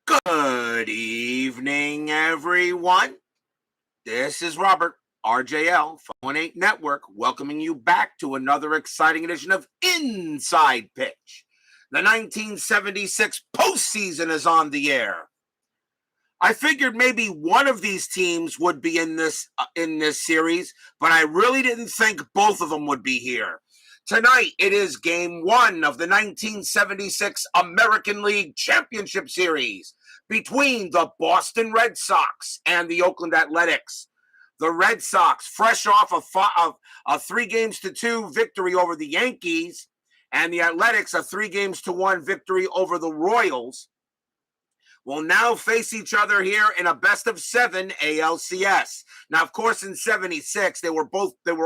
Good evening, everyone. This is Robert, RJL, 518 Network, welcoming you back to another exciting edition of Inside Pitch. The 1976 postseason is on the air. I figured maybe one of these teams would be in this series, but I really didn't think both of them would be here. Tonight, it is Game 1 of the 1976 American League Championship Series between the Boston Red Sox and the Oakland Athletics. The Red Sox, fresh off a 3-2 victory over the Yankees, and the Athletics, a 3-1 victory over the Royals, will now face each other here in a best-of-7 ALCS. Now, of course, in 76, they were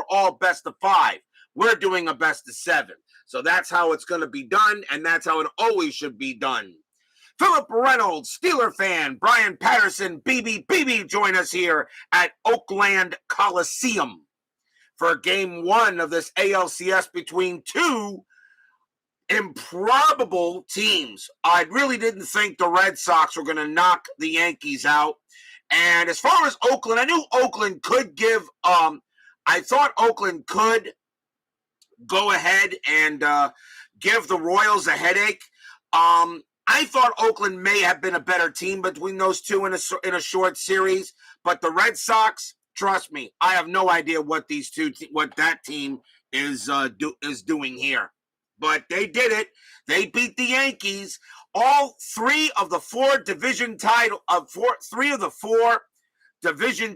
all best-of-5. We're doing a best-of-7. So that's how it's going to be done, and that's how it always should be done. Philip Reynolds, Steeler fan, Brian Patterson, BB, join us here at Oakland Coliseum for Game 1 of this ALCS between two improbable teams. I really didn't think the Red Sox were going to knock the Yankees out. And as far as Oakland, I knew Oakland could I thought Oakland could go ahead and give the Royals a headache. I thought Oakland may have been a better team between those two in a short series, but the Red Sox, trust me, I have no idea what that team is doing here. But they did it. They beat the Yankees. All three of the four division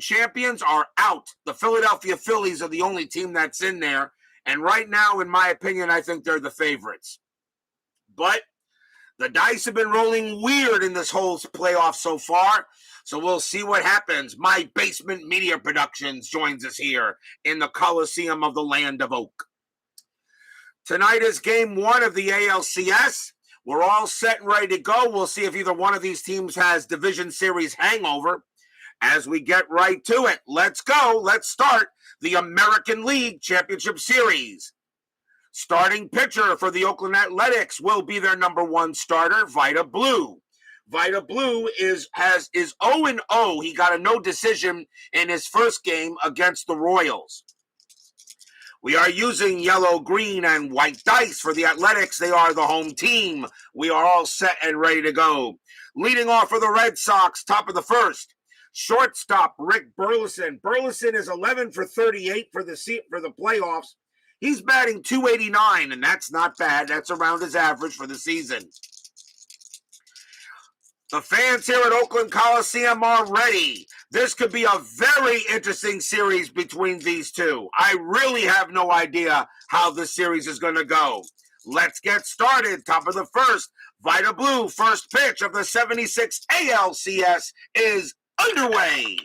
champions are out. The Philadelphia Phillies are the only team that's in there. And right now, in my opinion, I think they're the favorites. But the dice have been rolling weird in this whole playoff so far. So we'll see what happens. My Basement Media Productions joins us here in the Coliseum of the Land of Oak. Tonight is Game 1 of the ALCS. We're all set and ready to go. We'll see if either one of these teams has Division Series hangover as we get right to it. Let's go. Let's start the American League Championship Series. Starting pitcher for the Oakland Athletics will be their number 1 starter, Vida Blue. Vida Blue is 0-0. He got a no decision in his first game against the Royals. We are using yellow, green, and white dice for the Athletics. They are the home team. We are all set and ready to go. Leading off for the Red Sox, top of the first. Shortstop, Rick Burleson. Burleson is 11 for 38 for the playoffs. He's batting .289, and that's not bad. That's around his average for the season. The fans here at Oakland Coliseum are ready. This could be a very interesting series between these two. I really have no idea how this series is going to go. Let's get started. Top of the first, Vida Blue, first pitch of the 76 ALCS is underway.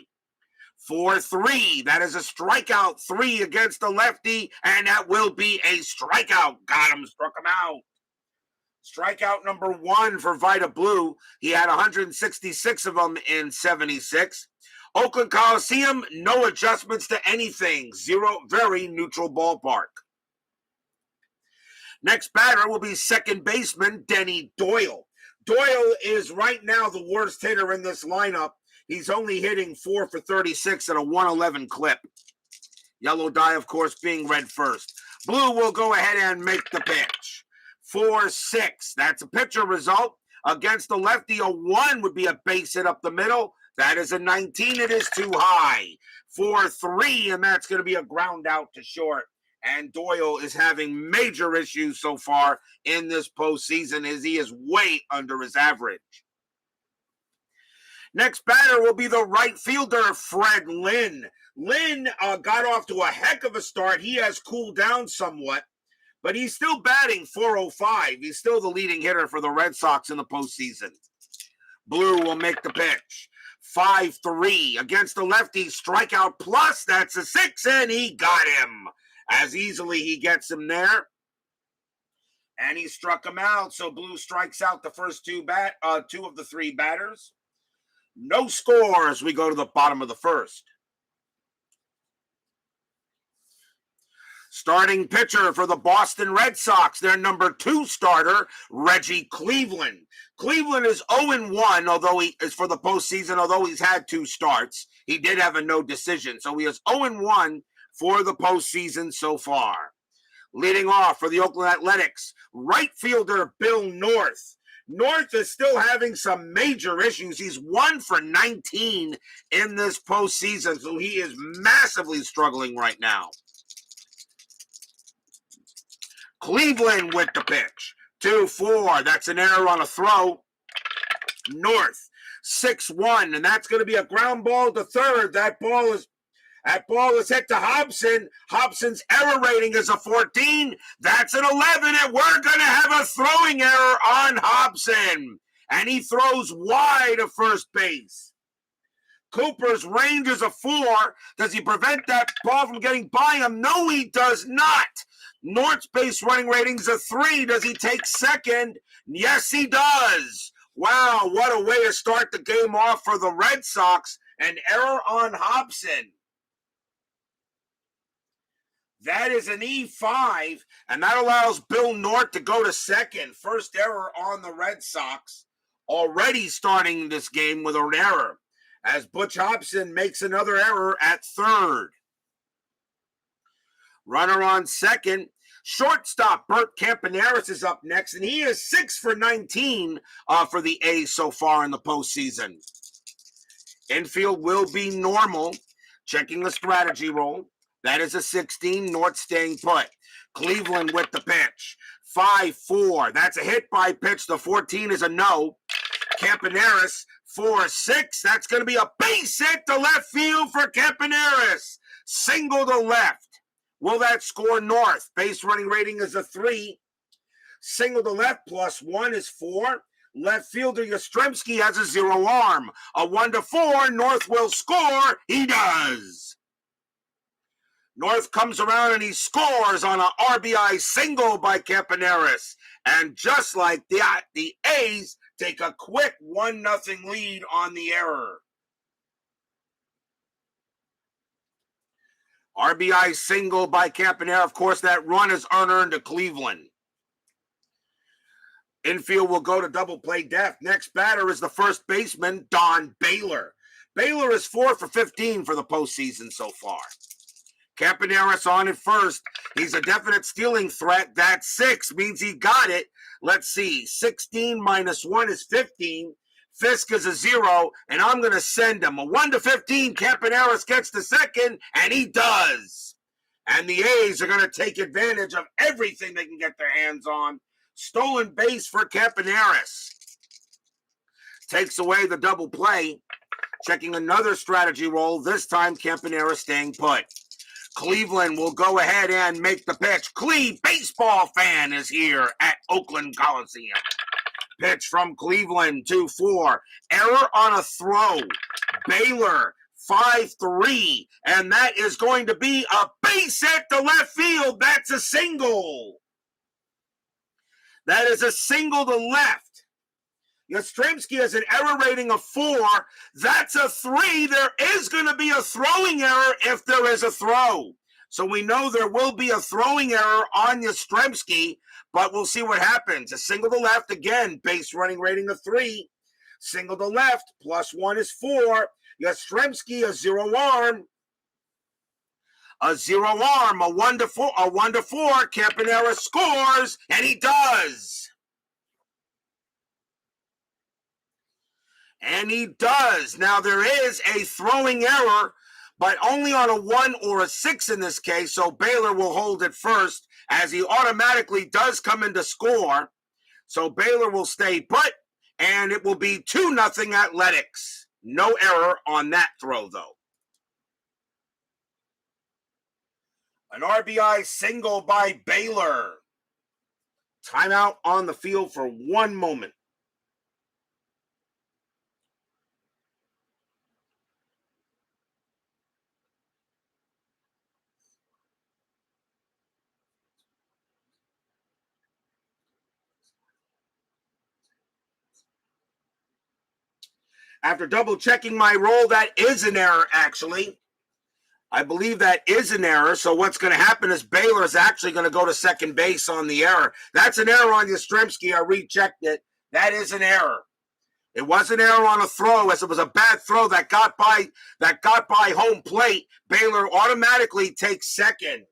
4-3. That is a strikeout. 3 against the lefty, and that will be a strikeout. Got him, struck him out. Strikeout number 1 for Vida Blue. He had 166 of them in 76. Oakland Coliseum, no adjustments to anything. 0, very neutral ballpark. Next batter will be second baseman Denny Doyle. Doyle is right now the worst hitter in this lineup. He's only hitting 4 for 36 at a 111 clip. Yellow die, of course, being red first. Blue will go ahead and make the pitch. 4-6. That's a pitcher result. Against the lefty, a 1 would be a base hit up the middle. That is a 19. It is too high. 4-3, and that's going to be a ground out to short. And Doyle is having major issues so far in this postseason as he is way under his average. Next batter will be the right fielder, Fred Lynn. Lynn got off to a heck of a start. He has cooled down somewhat, but he's still batting .405. He's still the leading hitter for the Red Sox in the postseason. Blue will make the pitch. 5-3 against the lefty, strikeout plus. That's a 6, and he got him. As easily he gets him there. And he struck him out, so Blue strikes out the first two of the 3 batters. No scores. We go to the bottom of the first. Starting pitcher for the Boston Red Sox, their number 2 starter, Reggie Cleveland. Cleveland is 0-1, although he is for the postseason, although he's had 2 starts. He did have a no decision, so he is 0-1 for the postseason so far. Leading off for the Oakland Athletics, right fielder Bill North. North is still having some major issues. He's 1 for 19 in this postseason, so he is massively struggling right now. Cleveland with the pitch. 2-4. That's an error on a throw. North 6-1, and that's going to be a ground ball to third. That ball is hit to Hobson. Hobson's error rating is a 14. That's an 11, and we're going to have a throwing error on Hobson. And he throws wide of first base. Cooper's range is a 4. Does he prevent that ball from getting by him? No, he does not. North's base running rating is a 3. Does he take second? Yes, he does. Wow, what a way to start the game off for the Red Sox. An error on Hobson. That is an E5, and that allows Bill North to go to second. First error on the Red Sox, already starting this game with an error, as Butch Hobson makes another error at third. Runner on second. Shortstop Bert Campaneris is up next, and he is 6 for 19 for the A's so far in the postseason. Infield will be normal. Checking the strategy roll. That is a 16. North staying put. Cleveland with the pitch. 5-4. That's a hit by pitch. The 14 is a no. Campaneris 4-6. That's going to be a base hit to left field for Campaneris. Single to left. Will that score North? Base running rating is a 3. Single to left plus 1 is 4. Left fielder Yastrzemski has a 0 arm. A 1-4. North will score. He does. North comes around and he scores on an RBI single by Campaneris. And just like that, the A's take a quick 1-0 lead on the error. RBI single by Campaneris. Of course, that run is unearned to Cleveland. Infield will go to double play depth. Next batter is the first baseman, Don Baylor. Baylor is 4 for 15 for the postseason so far. Campaneris on at first. He's a definite stealing threat. That 6 means he got it. Let's see. 16 minus 1 is 15. Fisk is a 0, and I'm going to send him. A 1-15, Campaneris gets the second, and he does. And the A's are going to take advantage of everything they can get their hands on. Stolen base for Campaneris. Takes away the double play. Checking another strategy roll. This time, Campaneris staying put. Cleveland will go ahead and make the pitch. Cleve baseball fan is here at Oakland Coliseum. Pitch from Cleveland, 2-4. Error on a throw. Baylor, 5-3. And that is going to be a base hit to left field. That's a single. That is a single to left. Yastrzemski has an error rating of 4. That's a 3. There is going to be a throwing error if there is a throw. So we know there will be a throwing error on Yastrzemski, but we'll see what happens. A single to left, again, base running rating of 3. Single to left, plus 1 is 4. Yastrzemski, a 0 arm. A 0 arm, a 1-4, a 1-4. Campaneris scores, and he does. And he does. Now, there is a throwing error, but only on a 1 or a 6 in this case, so Baylor will hold it first, as he automatically does come in to score. So Baylor will stay put, and it will be 2-0 Athletics. No error on that throw, though. An RBI single by Baylor. Timeout on the field for 1 moment. After double checking my roll, that is an error, actually. I believe that is an error. So what's going to happen is Baylor is actually going to go to second base on the error. That's an error on Yastrzemski. I rechecked it. That is an error. It was an error on a throw, as it was a bad throw that got by home plate. Baylor automatically takes second.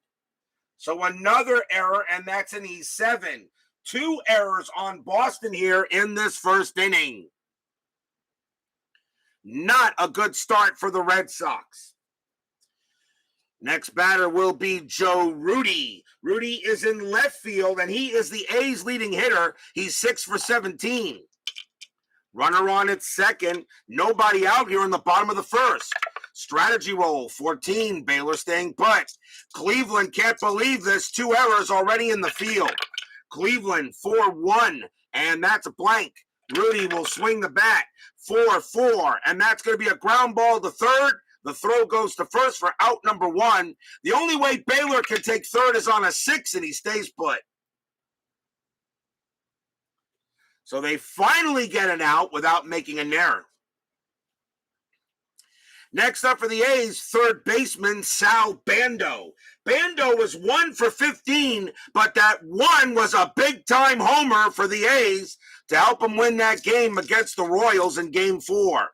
So another error, and that's an E7. 2 errors on Boston here in this first inning. Not a good start for the Red Sox. Next batter will be Joe Rudi. Rudi is in left field, and he is the A's leading hitter. He's 6 for 17. Runner on at second. Nobody out here in the bottom of the first. Strategy roll, 14. Baylor staying put. Cleveland can't believe this. 2 errors already in the field. Cleveland 4-1, and that's a blank. Rudi will swing the bat. 4-4, and that's going to be a ground ball to third. The throw goes to first for out number 1. The only way Baylor can take third is on a 6, and he stays put. So they finally get an out without making an error. Next up for the A's, third baseman Sal Bando. Bando was 1 for 15, but that 1 was a big-time homer for the A's to help them win that game against the Royals in Game 4.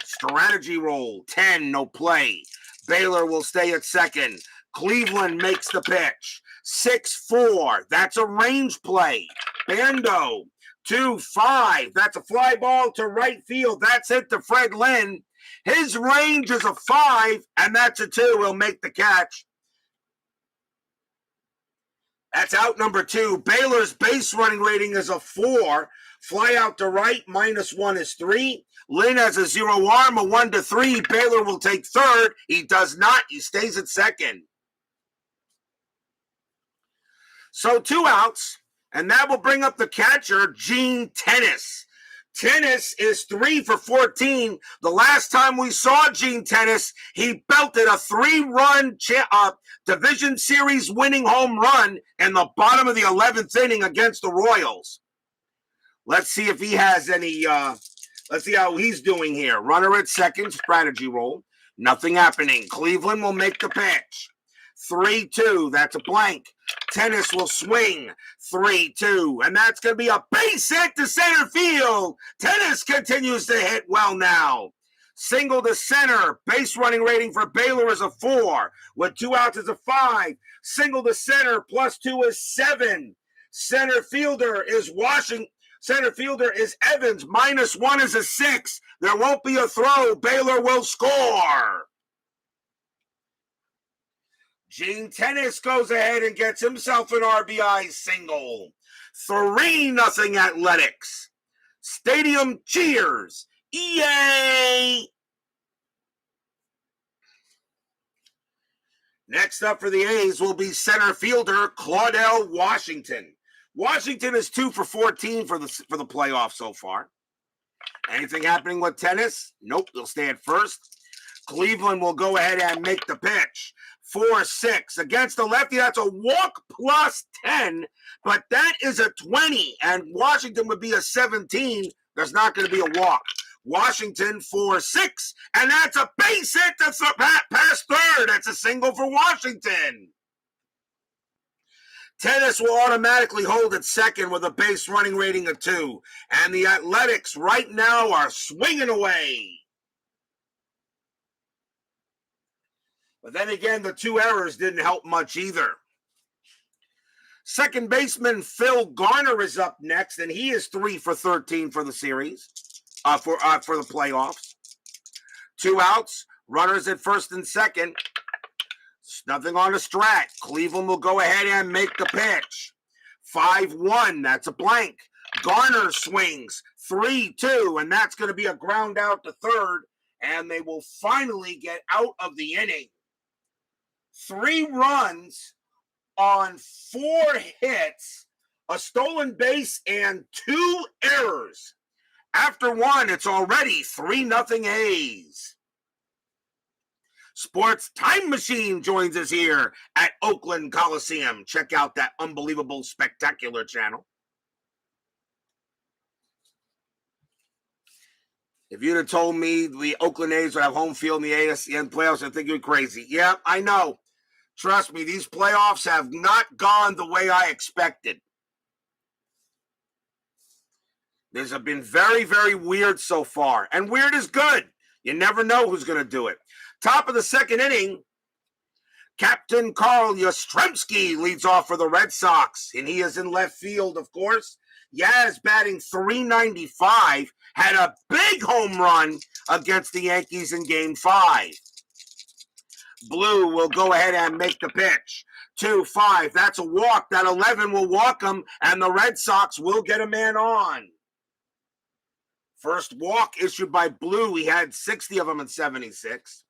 Strategy roll, 10, no play. Baylor will stay at second. Cleveland makes the pitch. 6-4, that's a range play. Bando, 2-5, that's a fly ball to right field. That's hit to Fred Lynn. His range is a 5, and that's a 2. He'll make the catch. That's out number 2. Baylor's base running rating is a 4. Fly out to right, -1 is 3. Lynn has a 0 arm, a 1-3. Baylor will take third. He does not. He stays at second. So 2 outs, and that will bring up the catcher, Gene Tennis. Tennis is 3 for 14. The last time we saw Gene Tennis, he belted a 3-run division series winning home run in the bottom of the 11th inning against the Royals. Let's see if he has any, let's see how he's doing here. Runner at second, strategy roll. Nothing happening. Cleveland will make the pitch. 3-2, that's a blank. Tennis will swing. 3-2, and that's going to be a base hit to center field. Tennis continues to hit well now. Single to center. Base running rating for Baylor is a 4. With 2 outs is a 5. Single to center +2 is 7. Center fielder is Evans. -1 is a 6. There won't be a throw. Baylor will score. Gene Tennis goes ahead and gets himself an RBI single. 3-0 Athletics. Stadium cheers. Yay! Next up for the A's will be center fielder Claudell Washington. Washington is 2 for 14 for the playoffs so far. Anything happening with Tennis? Nope, they'll stay at first. Cleveland will go ahead and make the pitch. 4-6 against the lefty. That's a walk +10, but that is a 20, and Washington would be a 17. There's not going to be a walk. Washington 4-6, and that's a base hit that's past third. That's a single for Washington. Tennis will automatically hold at second with a base running rating of 2, and the Athletics right now are swinging away. But then again, the 2 errors didn't help much either. Second baseman Phil Garner is up next, and he is 3 for 13 for the series, for the playoffs. 2 outs, runners at first and second. Nothing on the strat. Cleveland will go ahead and make the pitch. 5-1, that's a blank. Garner swings. 3-2, and that's going to be a ground out to third, and they will finally get out of the inning. 3 runs on 4 hits, a stolen base, and 2 errors. After 1, it's already 3-0 A's. Sports Time Machine joins us here at Oakland Coliseum. Check out that unbelievable, spectacular channel. If you'd have told me the Oakland A's would have home field in the ASCN playoffs, I'd think you're crazy. Yeah, I know. Trust me, these playoffs have not gone the way I expected. These have been very, very weird so far. And weird is good. You never know who's going to do it. Top of the second inning, Captain Carl Yastrzemski leads off for the Red Sox. And he is in left field, of course. Yaz batting .395, had a big home run against the Yankees in Game 5. Blue will go ahead and make the pitch. 2-5, that's a walk. That 11 will walk him, and the Red Sox will get a man on. First walk issued by Blue. He had 60 of them in 76.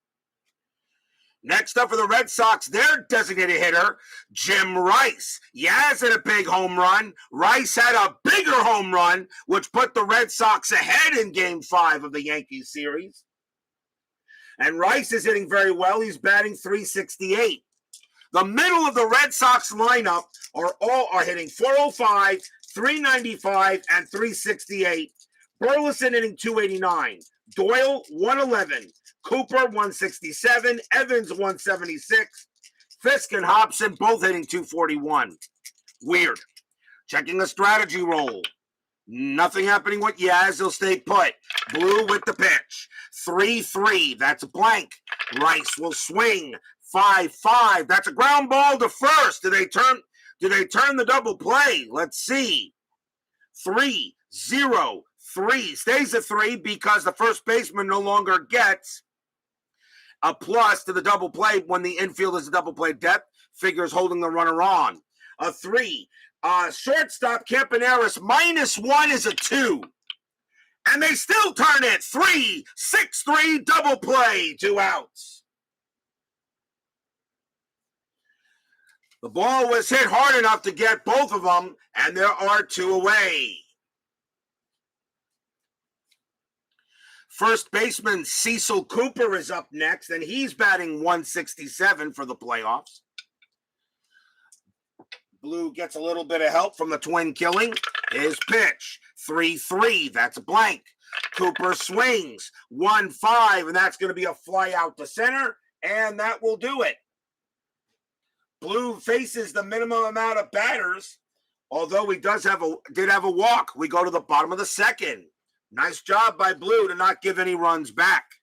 Next up for the Red Sox, their designated hitter, Jim Rice. Yaz had a big home run. Rice had a bigger home run, which put the Red Sox ahead in Game 5 of the Yankees series. And Rice is hitting very well. He's batting .368. The middle of the Red Sox lineup are hitting .405, .395, and .368. Burleson hitting .289. Doyle, .111. Cooper, .167. Evans, .176. Fisk and Hobson both hitting .241. Weird. Checking the strategy roll. Nothing happening with Yaz. He'll stay put. Blue with the pitch. 3-3. That's a blank. Rice will swing. 5-5. That's a ground ball to first. Do they turn the double play? Let's see. 3-0-3. Stays at 3 because the first baseman no longer gets a plus to the double play when the infield is a double play depth. Figures holding the runner on. A 3. Shortstop Campaneris -1 is a 2. And they still turn it. 3-6-3 double play. 2 outs. The ball was hit hard enough to get both of them, and there are 2 away. First baseman Cecil Cooper is up next, and he's batting .167 for the playoffs. Blue gets a little bit of help from the twin killing. His pitch, 3-3, that's a blank. Cooper swings, 1-5, and that's going to be a fly out to center, and that will do it. Blue faces the minimum amount of batters, although he did have a walk. We go to the bottom of the second. Nice job by Blue to not give any runs back.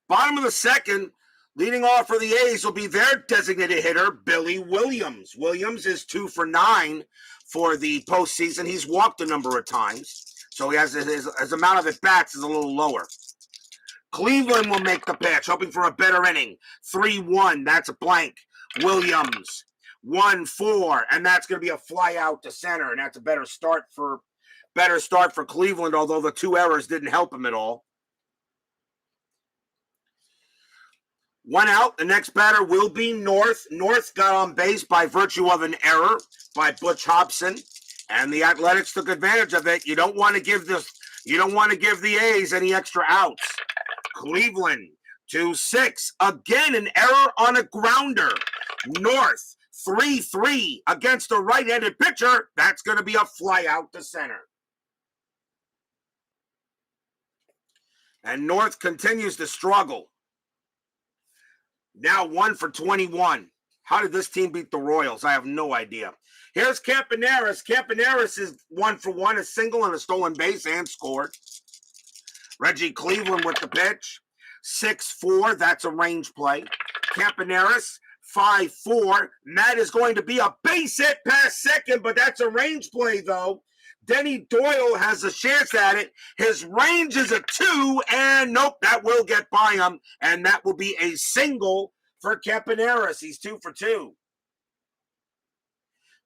Bottom of the second, leading off for the A's will be their designated hitter, Billy Williams. Williams is 2 for 9 for the postseason. He's walked a number of times, so he has his amount of at-bats is a little lower. Cleveland will make the pitch, hoping for a better inning. 3-1, that's a blank. Williams, 1-4, and that's going to be a fly out to center, and that's a better start for Cleveland, although the 2 errors didn't help him at all. 1 out. The next batter will be North. North got on base by virtue of an error by Butch Hobson, and the Athletics took advantage of it. You don't want to give the A's any extra outs. Cleveland 2-6. Again, an error on a grounder. North 3-3 against a right-handed pitcher. That's going to be a fly out to center. And North continues to struggle. Now 1 for 21. How did this team beat the Royals? I have no idea. Here's Campaneris. Campaneris is 1 for 1, a single and a stolen base, and scored. Reggie Cleveland with the pitch. 6-4, that's a range play. Campaneris, 5-4. That is going to be a base hit past second, but that's a range play, though. Denny Doyle has a chance at it. His range is a 2, and nope, that will get by him, and that will be a single for Campaneris. He's 2 for 2.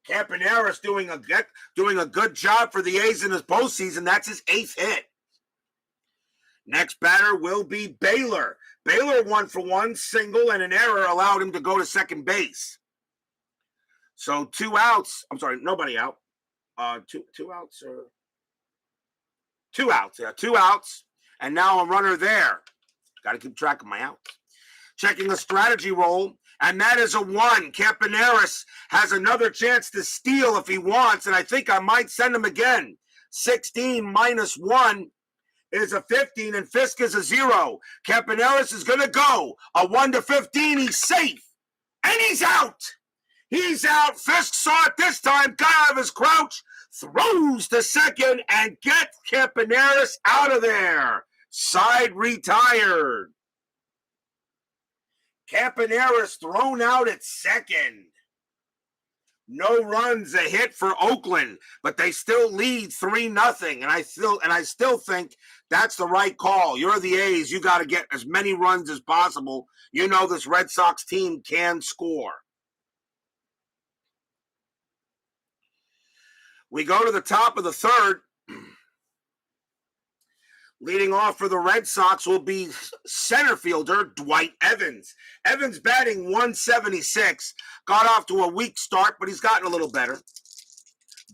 Campaneris doing a good job for the A's in his postseason. That's his 8th hit. Next batter will be Baylor. Baylor 1 for 1, single, and an error allowed him to go to second base. So 2 outs. I'm sorry, nobody out. 2 outs or 2 outs. Yeah, 2 outs. And now a runner there. Got to keep track of my outs. Checking the strategy roll. and that is a 1. Campaneris has another chance to steal if he wants, and I think I might send him again. 16 minus 1 is a 15, and Fisk is a 0. Campaneris is going to go. A 1 to 15, he's safe, and he's out. He's out. Fisk saw it this time, got out of his crouch, throws to second, and gets Campaneris out of there. Side retired. Campaneris thrown out at second. No runs, a hit for Oakland, but they still lead 3-0. And I still think that's the right call. You're the A's. You got to get as many runs as possible. You know this Red Sox team can score. We go to the top of the third. Leading off for the Red Sox will be center fielder Dwight Evans. Evans batting 176. Got off to a weak start, but he's gotten a little better.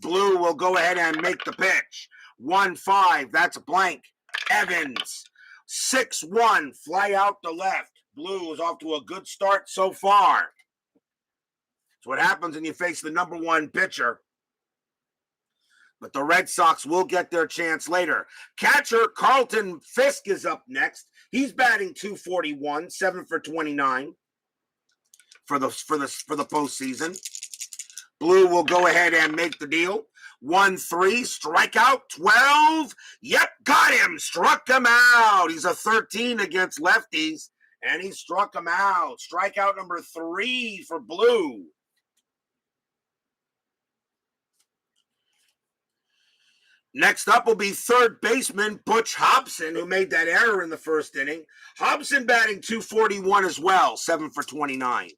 Blue will go ahead and make the pitch. 1-5, that's a blank. Evans, 6-1, fly out the left. Blue is off to a good start so far. That's what happens when you face the number 1 pitcher. But the Red Sox will get their chance later. Catcher Carlton Fisk is up next. He's batting 241, 7 for 29 for the postseason. Blue will go ahead and make the deal. 1-3, strikeout, 12. Yep, got him. Struck him out. He's a 13 against lefties, and he struck him out. Strikeout number 3 for Blue. Next up will be third baseman Butch Hobson, who made that error in the first inning. Hobson batting 241 as well, 7 for 29.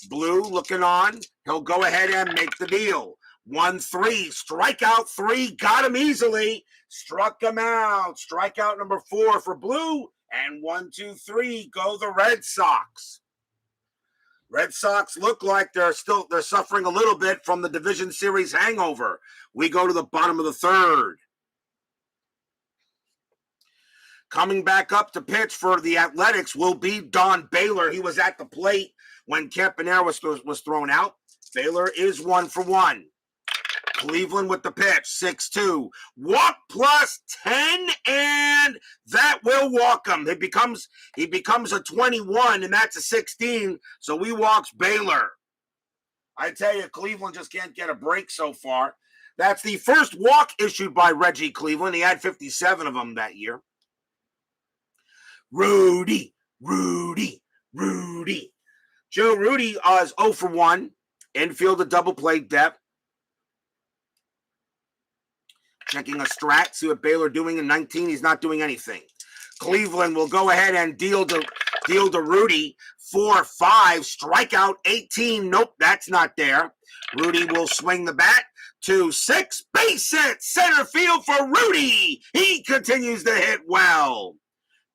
Blue looking on. He'll go ahead and make the deal. 1-3, strikeout 3, got him easily. Struck him out. Strikeout number 4 for Blue. And 1-2-3, go the Red Sox. Red Sox look like they're suffering a little bit from the division series hangover. We go to the bottom of the third. Coming back up to pitch for the Athletics will be Don Baylor. He was at the plate when Campaneris was thrown out. Baylor is 1 for 1. Cleveland with the pitch, 6-2. Walk plus 10, and that will walk him. He becomes a 21, and that's a 16, so he walks Baylor. I tell you, Cleveland just can't get a break so far. That's the first walk issued by Reggie Cleveland. He had 57 of them that year. Rudy. Joe Rudy is 0 for 1. Infield a double play depth. Checking a strat, see what Baylor doing in 19. He's not doing anything. Cleveland will go ahead and deal to Rudy. 4-5, strikeout 18. Nope, that's not there. Rudy will swing the bat. 2-6, base hit, center field for Rudy. He continues to hit well.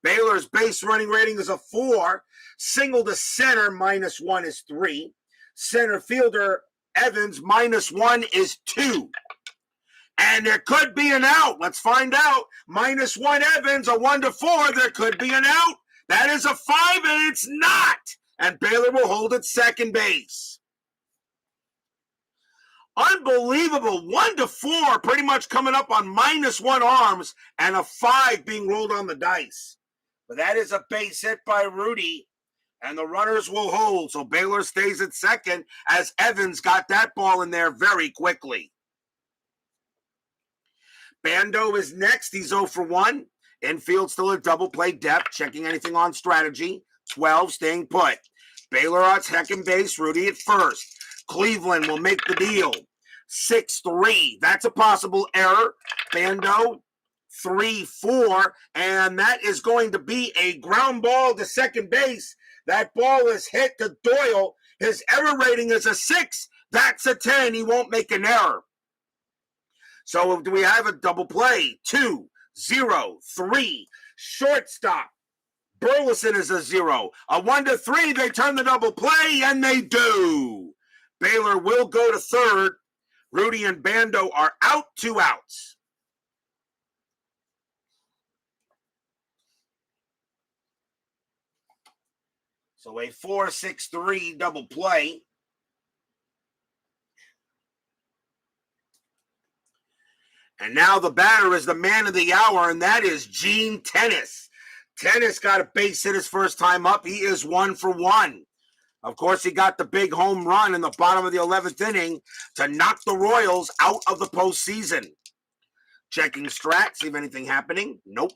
Baylor's base running rating is a 4. Single to center, -1 is 3. Center fielder Evans, -1 is 2. And there could be an out. Let's find out. -1 Evans, a 1 to 4. There could be an out. That is a 5, and it's not. And Baylor will hold at second base. Unbelievable. 1 to 4 pretty much coming up on -1 arms and a 5 being rolled on the dice. But that is a base hit by Rudy, and the runners will hold. So Baylor stays at second as Evans got that ball in there very quickly. Bando is next. He's 0 for 1. Infield still a double play depth. Checking anything on strategy. 12 staying put. Baylor at second base. Rudy at first. Cleveland will make the deal. 6-3. That's a possible error. Bando 3-4. And that is going to be a ground ball to second base. That ball is hit to Doyle. His error rating is a 6. That's a 10. He won't make an error. So do we have a double play? 2-0-3. Shortstop. Burleson is a 0. A 1 to 3. They turn the double play, and they do. Baylor will go to third. Rudy and Bando are out, 2 outs. So a 4-6-3 double play. And now the batter is the man of the hour, and that is Gene Tennis. Tennis got a base hit his first time up. He is 1 for 1. Of course, he got the big home run in the bottom of the 11th inning to knock the Royals out of the postseason. Checking strat, see if anything happening. Nope.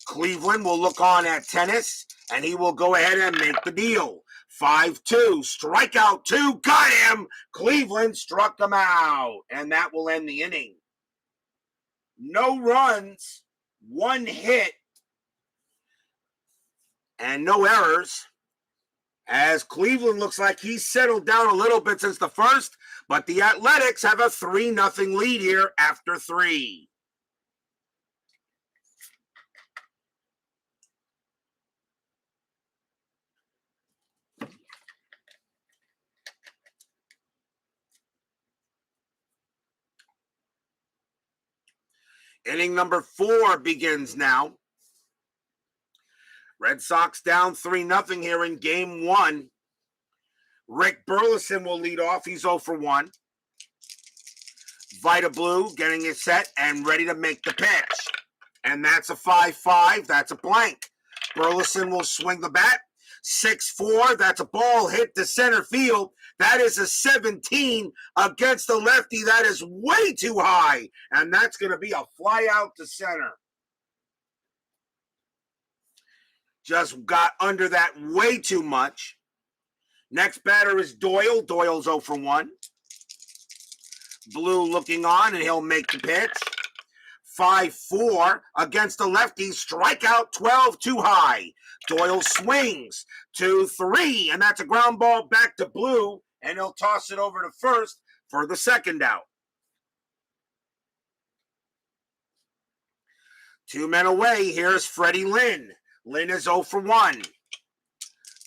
Cleveland will look on at Tennis, and he will go ahead and make the deal. 5-2, strikeout 2, got him. Cleveland struck him out, and that will end the inning. No runs, 1 hit, and no errors, as Cleveland looks like he's settled down a little bit since the first, but the Athletics have a 3-0 lead here after 3. Inning number 4 begins now. Red Sox down 3-0 here in game 1. Rick Burleson will lead off. He's 0 for 1. Vida Blue getting it set and ready to make the pitch. And that's a 5-5. That's a blank. Burleson will swing the bat. 6-4. That's a ball hit to center field. That is a 17 against the lefty. That is way too high. And that's going to be a fly out to center. Just got under that way too much. Next batter is Doyle. Doyle's 0 for 1. Blue looking on, and he'll make the pitch. 5-4 against the lefty. Strikeout 12 too high. Doyle swings 2-3, and that's a ground ball back to Blue, and he'll toss it over to first for the second out. 2 men away. Here's Freddie Lynn. Lynn is 0 for 1.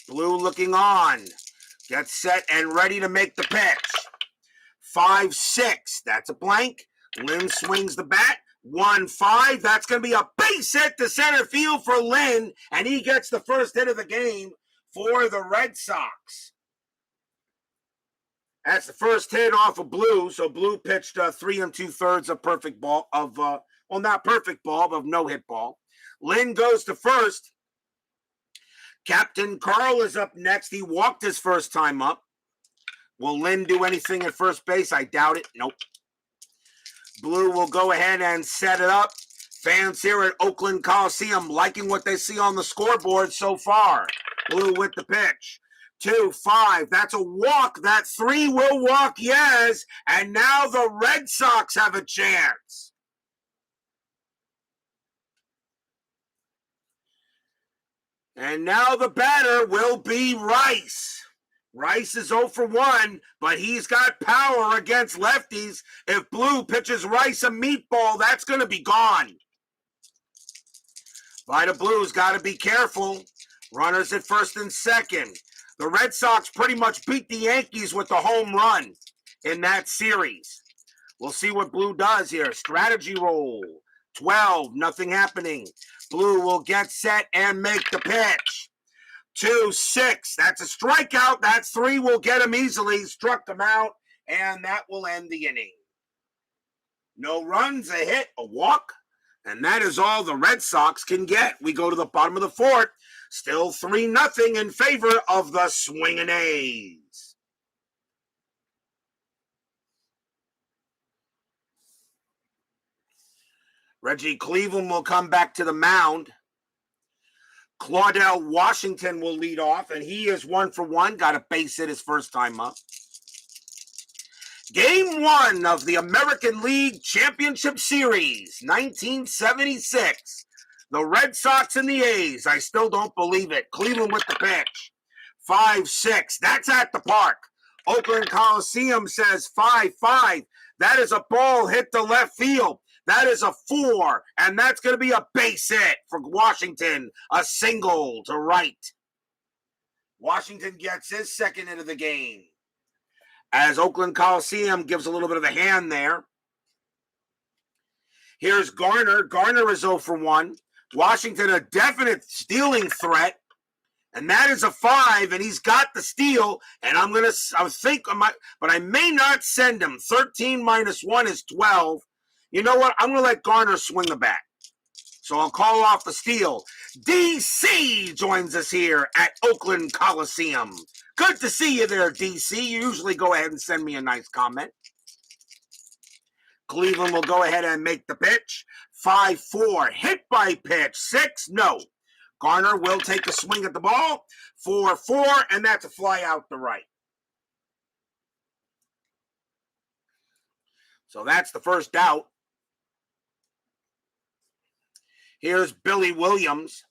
Blue looking on. Gets set and ready to make the pitch. 5-6. That's a blank. Lynn swings the bat. 1-5. That's going to be a base hit to center field for Lynn, and he gets the first hit of the game for the Red Sox. That's the first hit off of Blue. So Blue pitched 3 2/3 of perfect ball of not perfect ball, but of no hit ball. Lynn goes to first. Captain Carl is up next. He walked his first time up. Will Lynn do anything at first base? I doubt it. Nope. Blue will go ahead and set it up. Fans here at Oakland Coliseum liking what they see on the scoreboard so far. Blue with the pitch. 2-5. That's a walk. That 3 will walk, yes. And now the Red Sox have a chance. And now the batter will be Rice. Rice is 0 for 1, but he's got power against lefties. If Blue pitches Rice a meatball, that's going to be gone. Vida Blue's got to be careful. Runners at first and second. The Red Sox pretty much beat the Yankees with the home run in that series. We'll see what Blue does here. Strategy roll. 12, nothing happening. Blue will get set and make the pitch. 2-6. That's a strikeout. That's 3 will get him easily. Struck him out, and that will end the inning. No runs, a hit, a walk, and that is all the Red Sox can get. We go to the bottom of the 4th. Still 3-0 in favor of the swinging A's. Reggie Cleveland will come back to the mound. Claudell Washington will lead off, and he is 1 for 1. Got a base hit his first time up. Game 1 of the American League Championship Series, 1976. The Red Sox and the A's. I still don't believe it. Cleveland with the pitch. 5-6. That's at the park. Oakland Coliseum says 5-5. That is a ball hit to left field. That is a 4, and that's going to be a base hit for Washington. A single to right. Washington gets his second hit of the game. As Oakland Coliseum gives a little bit of a hand there. Here's Garner. Garner is 0 for 1. Washington a definite stealing threat. And that is a 5, and he's got the steal. And but I may not send him. 13 minus 1 is 12. You know what? I'm going to let Garner swing the bat. So I'll call off the steal. DC joins us here at Oakland Coliseum. Good to see you there, DC. You usually go ahead and send me a nice comment. Cleveland will go ahead and make the pitch. 5-4, hit by pitch. 6, no. Garner will take a swing at the ball. 4-4, and that's a fly out to right. So that's the first out. Here's Billy Williams.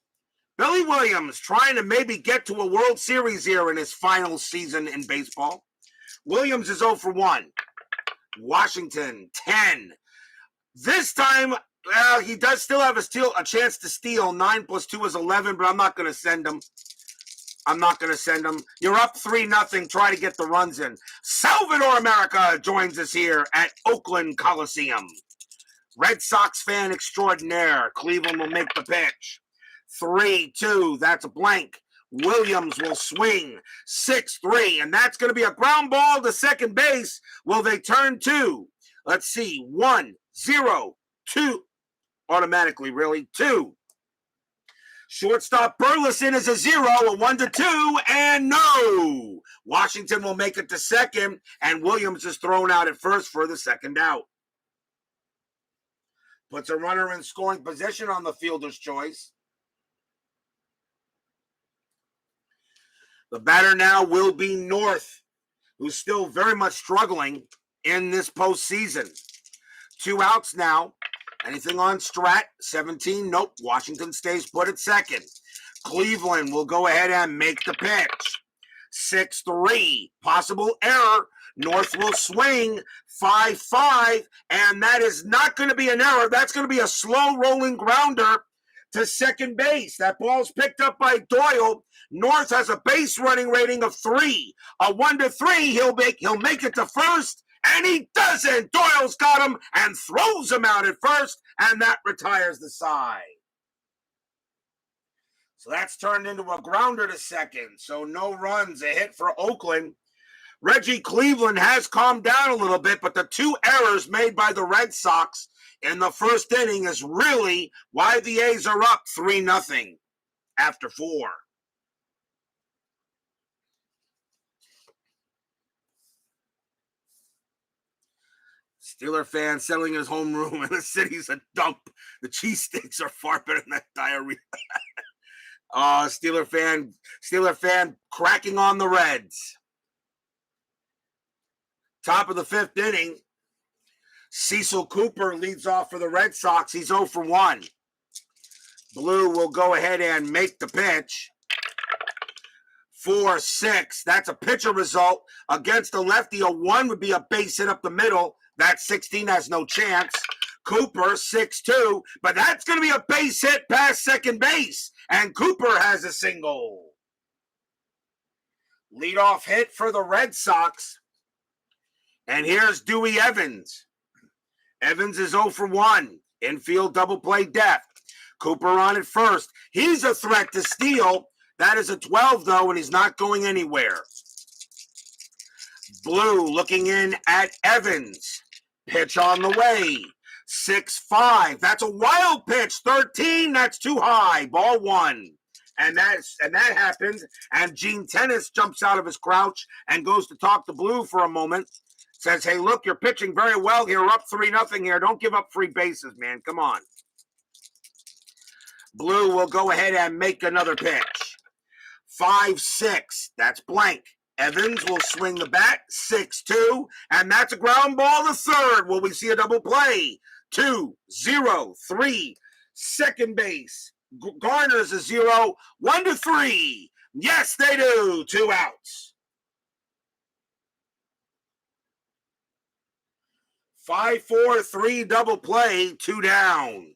Billy Williams trying to maybe get to a World Series here in his final season in baseball. Williams is 0 for 1. Washington, 10. This time, he does still have a chance to steal. 9 plus 2 is 11, but I'm not going to send him. You're up 3-0. Try to get the runs in. Salvador America joins us here at Oakland Coliseum. Red Sox fan extraordinaire. Cleveland will make the pitch. 3-2. That's a blank. Williams will swing. 6-3. And that's going to be a ground ball to second base. Will they turn 2? Let's see. 1-0. 2. Automatically, really. 2. Shortstop Burleson is a 0. A 1-2. And no. Washington will make it to second. And Williams is thrown out at first for the second out. Puts a runner in scoring position on the fielder's choice. The batter now will be North, who's still very much struggling in this postseason. 2 outs now. Anything on Strat? 17. Nope. Washington stays put at second. Cleveland will go ahead and make the pitch. 6-3. Possible error. North will swing. 5-5. And that is not going to be an error. That's going to be a slow rolling grounder to second base. That ball's picked up by Doyle. North has a base running rating of 3. A 1-3. He'll make it to first. And he doesn't. Doyle's got him and throws him out at first. And that retires the side. So that's turned into a grounder to second. So no runs. A hit for Oakland. Reggie, Cleveland has calmed down a little bit, but the 2 errors made by the Red Sox in the first inning is really why the A's are up 3-0 after 4. Steeler fan selling his homeroom and the city's a dump. The cheesesteaks are far better than that diarrhea. Steeler fan cracking on the Reds. Top of the 5th inning. Cecil Cooper leads off for the Red Sox. He's 0 for 1. Blue will go ahead and make the pitch. 4-6. That's a pitcher result. Against a lefty, a 1 would be a base hit up the middle. That 16 has no chance. Cooper, 6-2. But that's going to be a base hit past second base. And Cooper has a single. Leadoff hit for the Red Sox. And here's Dewey Evans. Evans is 0 for 1. Infield double play depth. Cooper on at first. He's a threat to steal. That is a 12, though, and he's not going anywhere. Blue looking in at Evans. Pitch on the way. 6-5. That's a wild pitch. 13. That's too high. Ball 1. And that happens. And Gene Tennis jumps out of his crouch and goes to talk to Blue for a moment. Says, hey, look, you're pitching very well here. We're up 3-0 here. Don't give up free bases, man. Come on. Blue will go ahead and make another pitch. 5-6. That's blank. Evans will swing the bat. 6-2. And that's a ground ball to third. Will we see a double play? 2-0-3. Second base. Garner's a 0. 1-3. Yes, they do. 2 outs. 5-4-3 double play, 2 down.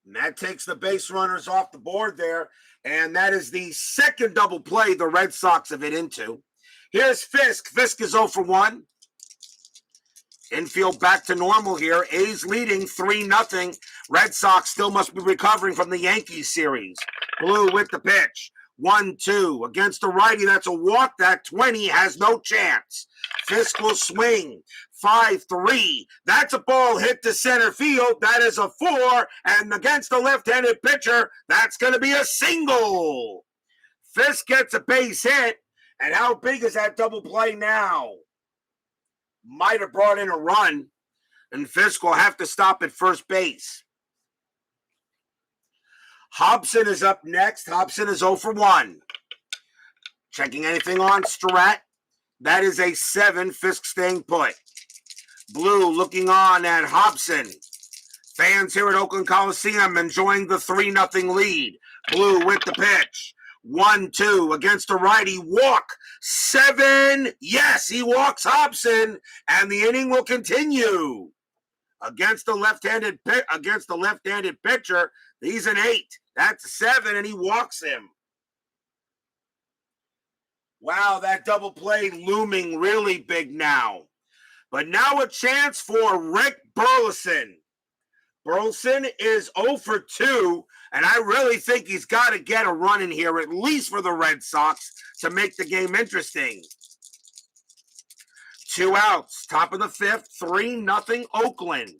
And that takes the base runners off the board there. And that is the second double play the Red Sox have hit into. Here's Fisk. Fisk is 0 for 1. Infield back to normal here. A's leading 3-0. Red Sox still must be recovering from the Yankees series. Blue with the pitch. 1-2 against the righty. That's a walk. That 20 has no chance. Fisk will swing. 5-3. That's a ball hit to center field. That is a 4. And against the left-handed pitcher, that's going to be a single. Fisk gets a base hit. And how big is that double play now? Might have brought in a run. And Fisk will have to stop at first base. Hobson is up next. Hobson is 0 for 1. Checking anything on Strat. That is a 7. Fisk staying put. Blue looking on at Hobson. Fans here at Oakland Coliseum enjoying the 3-0 lead. Blue with the pitch. 1-2 against the righty. Walk. 7. Yes, he walks Hobson. And the inning will continue. Against the left-handed pitcher, he's an 8. That's 7, and he walks him. Wow, that double play looming really big now. But now a chance for Rick Burleson. Burleson is 0 for 2, and I really think he's got to get a run in here, at least for the Red Sox, to make the game interesting. 2 outs, top of the 5th, 3-0 Oakland.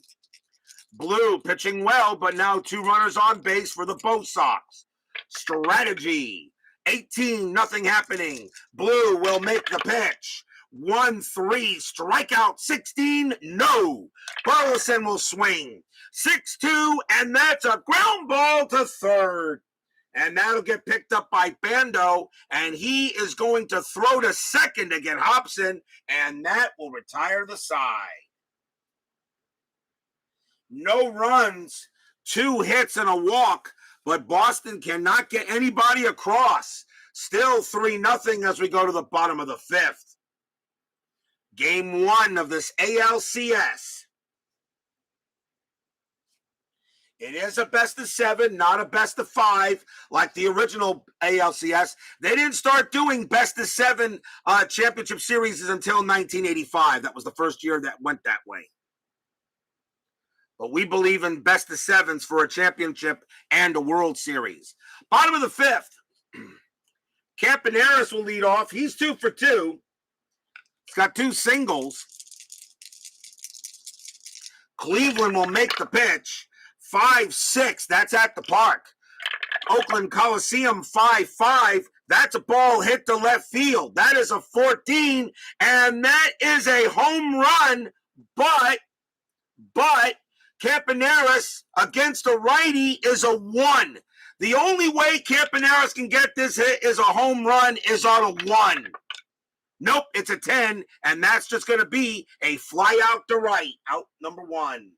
Blue pitching well, but now 2 runners on base for the Bo Sox. Strategy. 18-0 happening. Blue will make the pitch. 1-3, strikeout 16, no. Burleson will swing. 6-2, and that's a ground ball to third. And that'll get picked up by Bando, and he is going to throw to second to get Hobson, and that will retire the side. No runs, 2 hits and a walk, but Boston cannot get anybody across. Still 3-0 as we go to the bottom of the 5th. Game 1 of this ALCS. It is a best of 7, not a best of 5 like the original ALCS. They didn't start doing best of 7 championship series until 1985. That was the first year that went that way. But we believe in best of 7s for a championship and a World Series. Bottom of the 5th. Campaneris will lead off. He's 2 for 2. He's got 2 singles. Cleveland will make the pitch. 5-6. That's at the park. Oakland Coliseum 5-5. That's a ball hit to left field. That is a 14. And that is a home run. But Campaneris against a righty is a 1. The only way Campaneris can get this hit is a home run is on a 1. Nope, it's a 10, and that's just going to be a fly out to right, out number 1.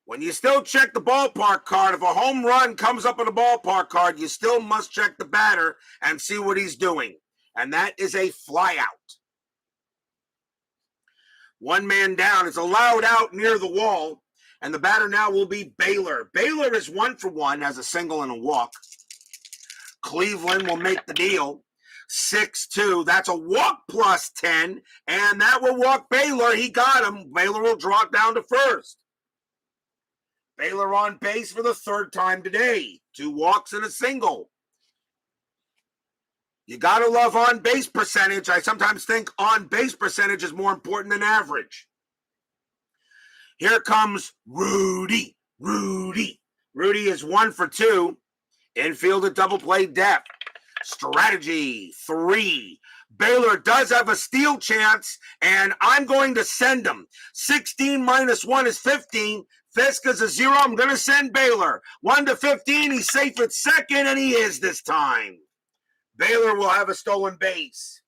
When you still check the ballpark card, if a home run comes up on the ballpark card, you still must check the batter and see what he's doing. And that is a fly out. 1 man down. It's allowed out near the wall. And the batter now will be Baylor. Baylor is 1 for 1, has a single and a walk. Cleveland will make the deal. 6-2. That's a walk plus 10. And that will walk Baylor. He got him. Baylor will drop down to first. Baylor on base for the 3rd time today. 2 walks and a single. You got to love on-base percentage. I sometimes think on-base percentage is more important than average. Here comes Rudy. Rudy is 1 for 2. Infield at double play depth. Strategy 3. Baylor does have a steal chance, and I'm going to send him. 16 minus 1 is 15. Fisk is a 0. I'm going to send Baylor. 1 to 15. He's safe at second, and he is this time. Baylor will have a stolen base.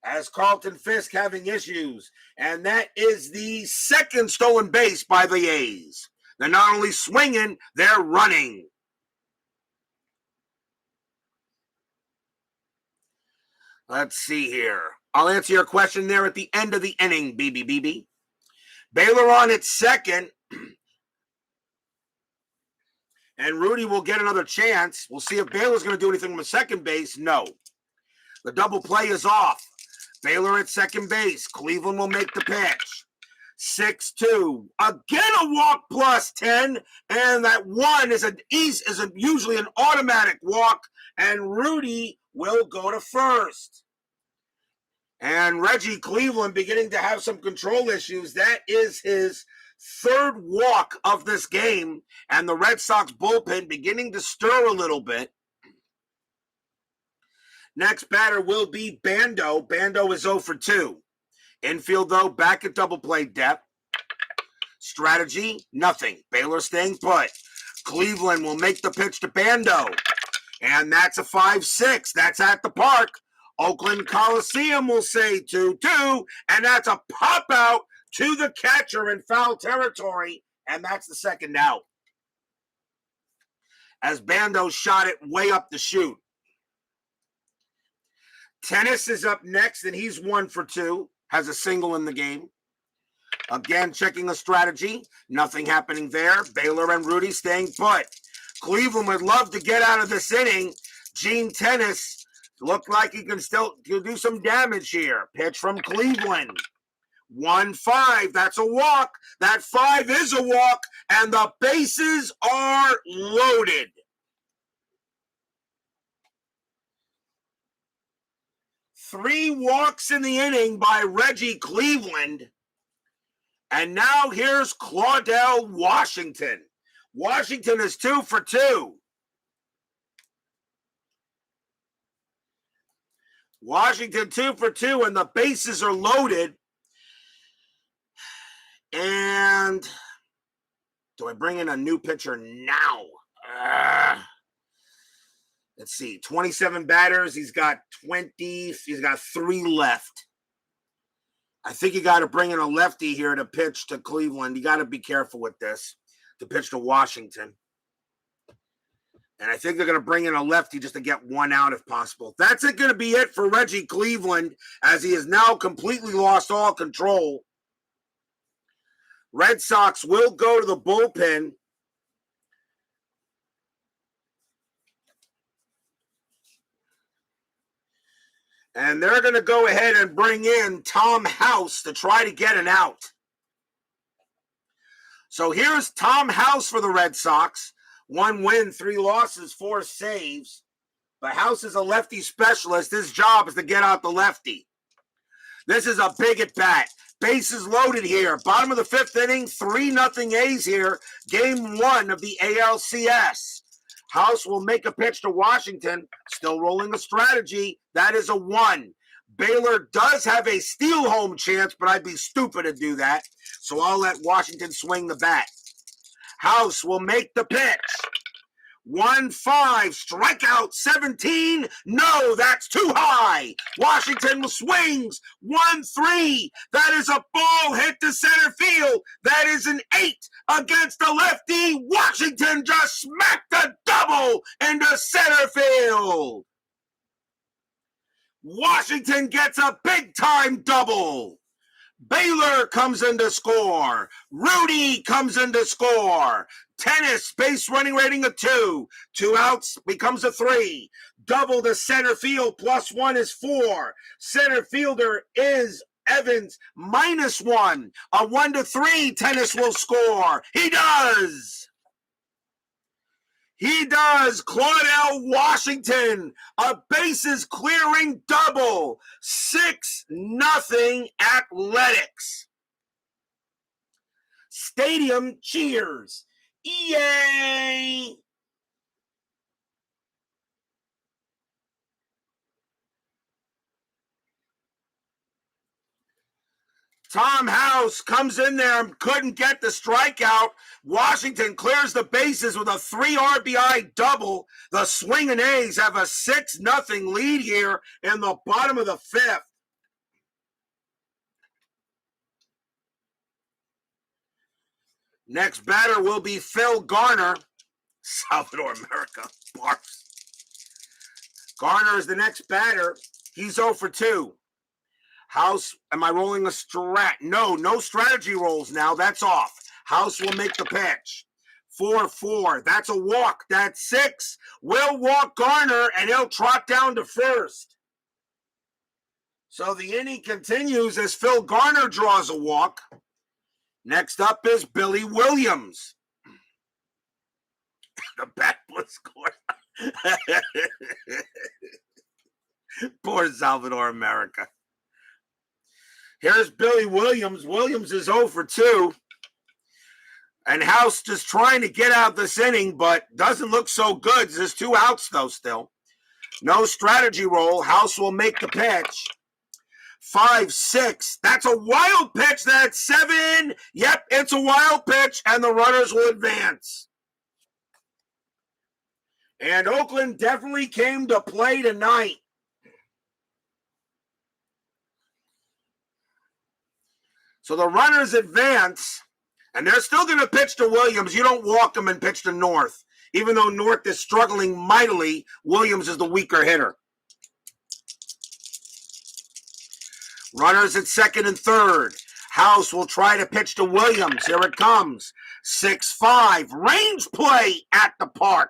As Carlton Fisk having issues. And that is the 2nd stolen base by the A's. They're not only swinging, they're running. Let's see here. I'll answer your question there at the end of the inning, BB. Baylor on its 2nd. And Rudy will get another chance. We'll see if Baylor's going to do anything from the second base. No. The double play is off. Baylor at second base. Cleveland will make the pitch. 6-2. Again, a walk plus 10. And that one is usually an automatic walk. And Rudy will go to first. And Reggie Cleveland beginning to have some control issues. That is his third walk of this game. And the Red Sox bullpen beginning to stir a little bit. Next batter will be Bando. Bando is 0 for 2. Infield, though, back at double play depth. Strategy, nothing. Baylor staying put. Cleveland will make the pitch to Bando. And that's a 5-6. That's at the park. Oakland Coliseum will say 2-2. And that's a pop out to the catcher in foul territory. And that's the second out. As Bando shot it way up the chute. Tennis is up next, and he's 1 for 2. Has a single in the game. Again, checking the strategy. Nothing happening there. Baylor and Rudy staying put. Cleveland would love to get out of this inning. Gene Tennis looked like he can still do some damage here. Pitch from Cleveland. 1-5. That's a walk. That 5 is a walk, and the bases are loaded. Three walks in the inning by Reggie Cleveland. And now here's Claudell Washington. Washington is 2 for 2. Washington 2 for 2, and the bases are loaded. And do I bring in a new pitcher now? Let's see, 27 batters. He's got 20. He's got 3 left. I think you got to bring in a lefty here to pitch to Cleveland. You got to be careful with this, to pitch to Washington. And I think they're going to bring in a lefty just to get 1 out if possible. That's going to be it for Reggie Cleveland, as he has now completely lost all control. Red Sox will go to the bullpen. And they're going to go ahead and bring in Tom House to try to get an out. So here's Tom House for the Red Sox. 1 win, 3 losses, 4 saves. But House is a lefty specialist. His job is to get out the lefty. This is a big at bat. Bases loaded here. Bottom of the 5th inning, 3-0 A's here. Game 1 of the ALCS. House will make a pitch to Washington. Still rolling the strategy. That is a 1. Baylor does have a steal home chance, but I'd be stupid to do that. So I'll let Washington swing the bat. House will make the pitch. 1-5, strikeout 17. No, that's too high. Washington swings. 1-3. That is a ball hit to center field. That is an 8 against the lefty. Washington just smacked a double into center field. Washington gets a big-time double. Baylor comes in to score. Rudy comes in to score. Tennis, base running rating of 2. 2 outs becomes a 3. Double to center field, +1 is 4. Center fielder is Evans, -1. A 1-3, Tennis will score. He does. He does. Claudell Washington, a bases clearing double. 6-0 Athletics. Stadium cheers. Yay! Tom House comes in there and couldn't get the strikeout. Washington clears the bases with a 3 RBI double. The swinging A's have a 6-0 lead here in the bottom of the 5th. Next batter will be Phil Garner. Salvador America. Barfs. Garner is the next batter. He's 0 for 2. House, am I rolling a strat? No strategy rolls now. That's off. House will make the pitch. 4-4. That's a walk. That's 6. Will walk Garner, and he'll trot down to first. So the inning continues as Phil Garner draws a walk. Next up is Billy Williams. The bat was scored. Poor Salvador America. Here's Billy Williams. Williams is 0 for 2. And House just trying to get out this inning, but doesn't look so good. There's 2 outs, though, still. No strategy roll. House will make the pitch. 5-6. That's a wild pitch. That's 7. Yep, it's a wild pitch, and the runners will advance. And Oakland definitely came to play tonight. So the runners advance, and they're still going to pitch to Williams. You don't walk them and pitch to North. Even though North is struggling mightily, Williams is the weaker hitter. Runners at second and third. House will try to pitch to Williams. Here it comes. 6-5. Range play at the park.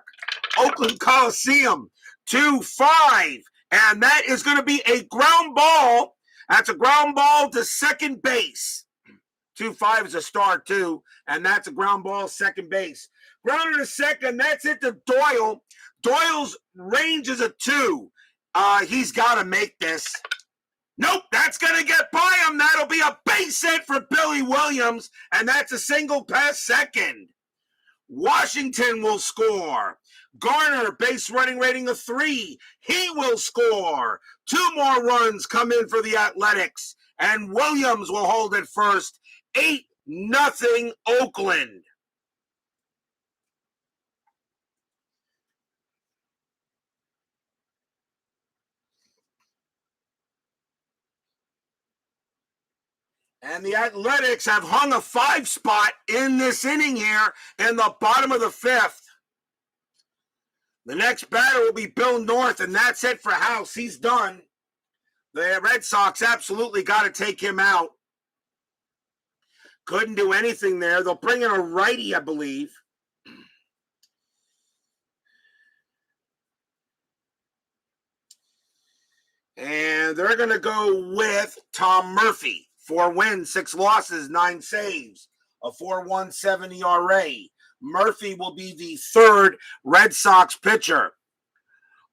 Oakland Coliseum. 2-5. And that is going to be a ground ball. That's a ground ball to second base. 2-5 is a start, too. And that's a ground ball, second base. Grounder to second. That's it to Doyle. Doyle's range is a 2. He's got to make this. Nope, that's going to get by him. That'll be a base hit for Billy Williams, and that's a single past second. Washington will score. Garner, base running rating of 3. He will score. 2 more runs come in for the Athletics, and Williams will hold it first. 8-0 Oakland. And the Athletics have hung a 5 spot in this inning here in the bottom of the 5th. The next batter will be Bill North, and that's it for House. He's done. The Red Sox absolutely got to take him out. Couldn't do anything there. They'll bring in a righty, I believe. And they're going to go with Tom Murphy. 4 wins, 6 losses, 9 saves, a 4.17 ERA. Murphy will be the 3rd Red Sox pitcher.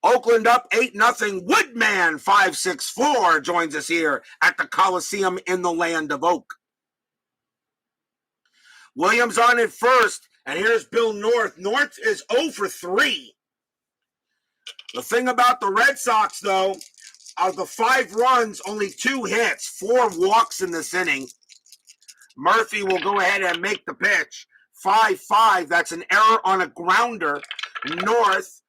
Oakland up 8-0. Woodman 564 joins us here at the Coliseum in the land of Oak. Williams on at first, and here's Bill North. North is 0 for 3. The thing about the Red Sox, though, of the 5 runs, only 2 hits, 4 walks in this inning. Murphy will go ahead and make the pitch. 5-5. That's an error on a grounder. North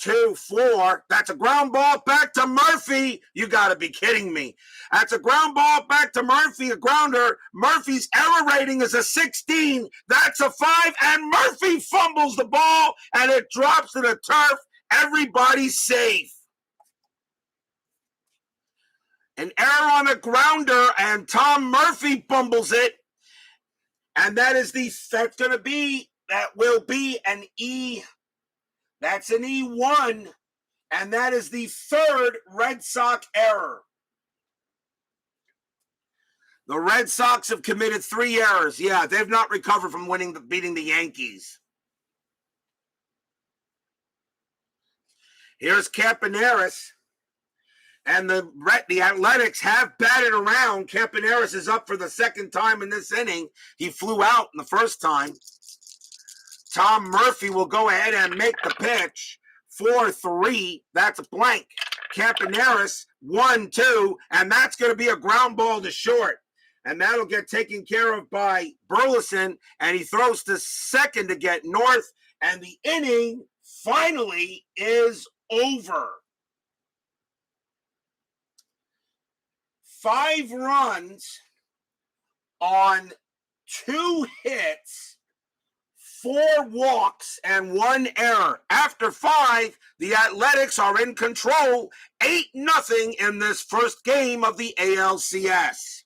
2-4. That's a ground ball back to Murphy. You got to be kidding me. That's a ground ball back to Murphy, a grounder. Murphy's error rating is a 16. That's a 5, and Murphy fumbles the ball, and it drops to the turf. Everybody's safe. An error on a grounder, and Tom Murphy fumbles it. And that will be an E. That's an E1. And that is the 3rd Red Sox error. The Red Sox have committed 3 errors. Yeah, they've not recovered from beating the Yankees. Here's Campaneris. And the Athletics have batted around. Campaneris is up for the 2nd time in this inning. He flew out in the first time. Tom Murphy will go ahead and make the pitch. 4-3. That's a blank. Campaneris 1-2. And that's going to be a ground ball to short. And that'll get taken care of by Burleson. And he throws to second to get North. And the inning finally is over. 5 runs on 2 hits, 4 walks, and 1 error. After 5, the Athletics are in control, 8-0 in this first game of the ALCS.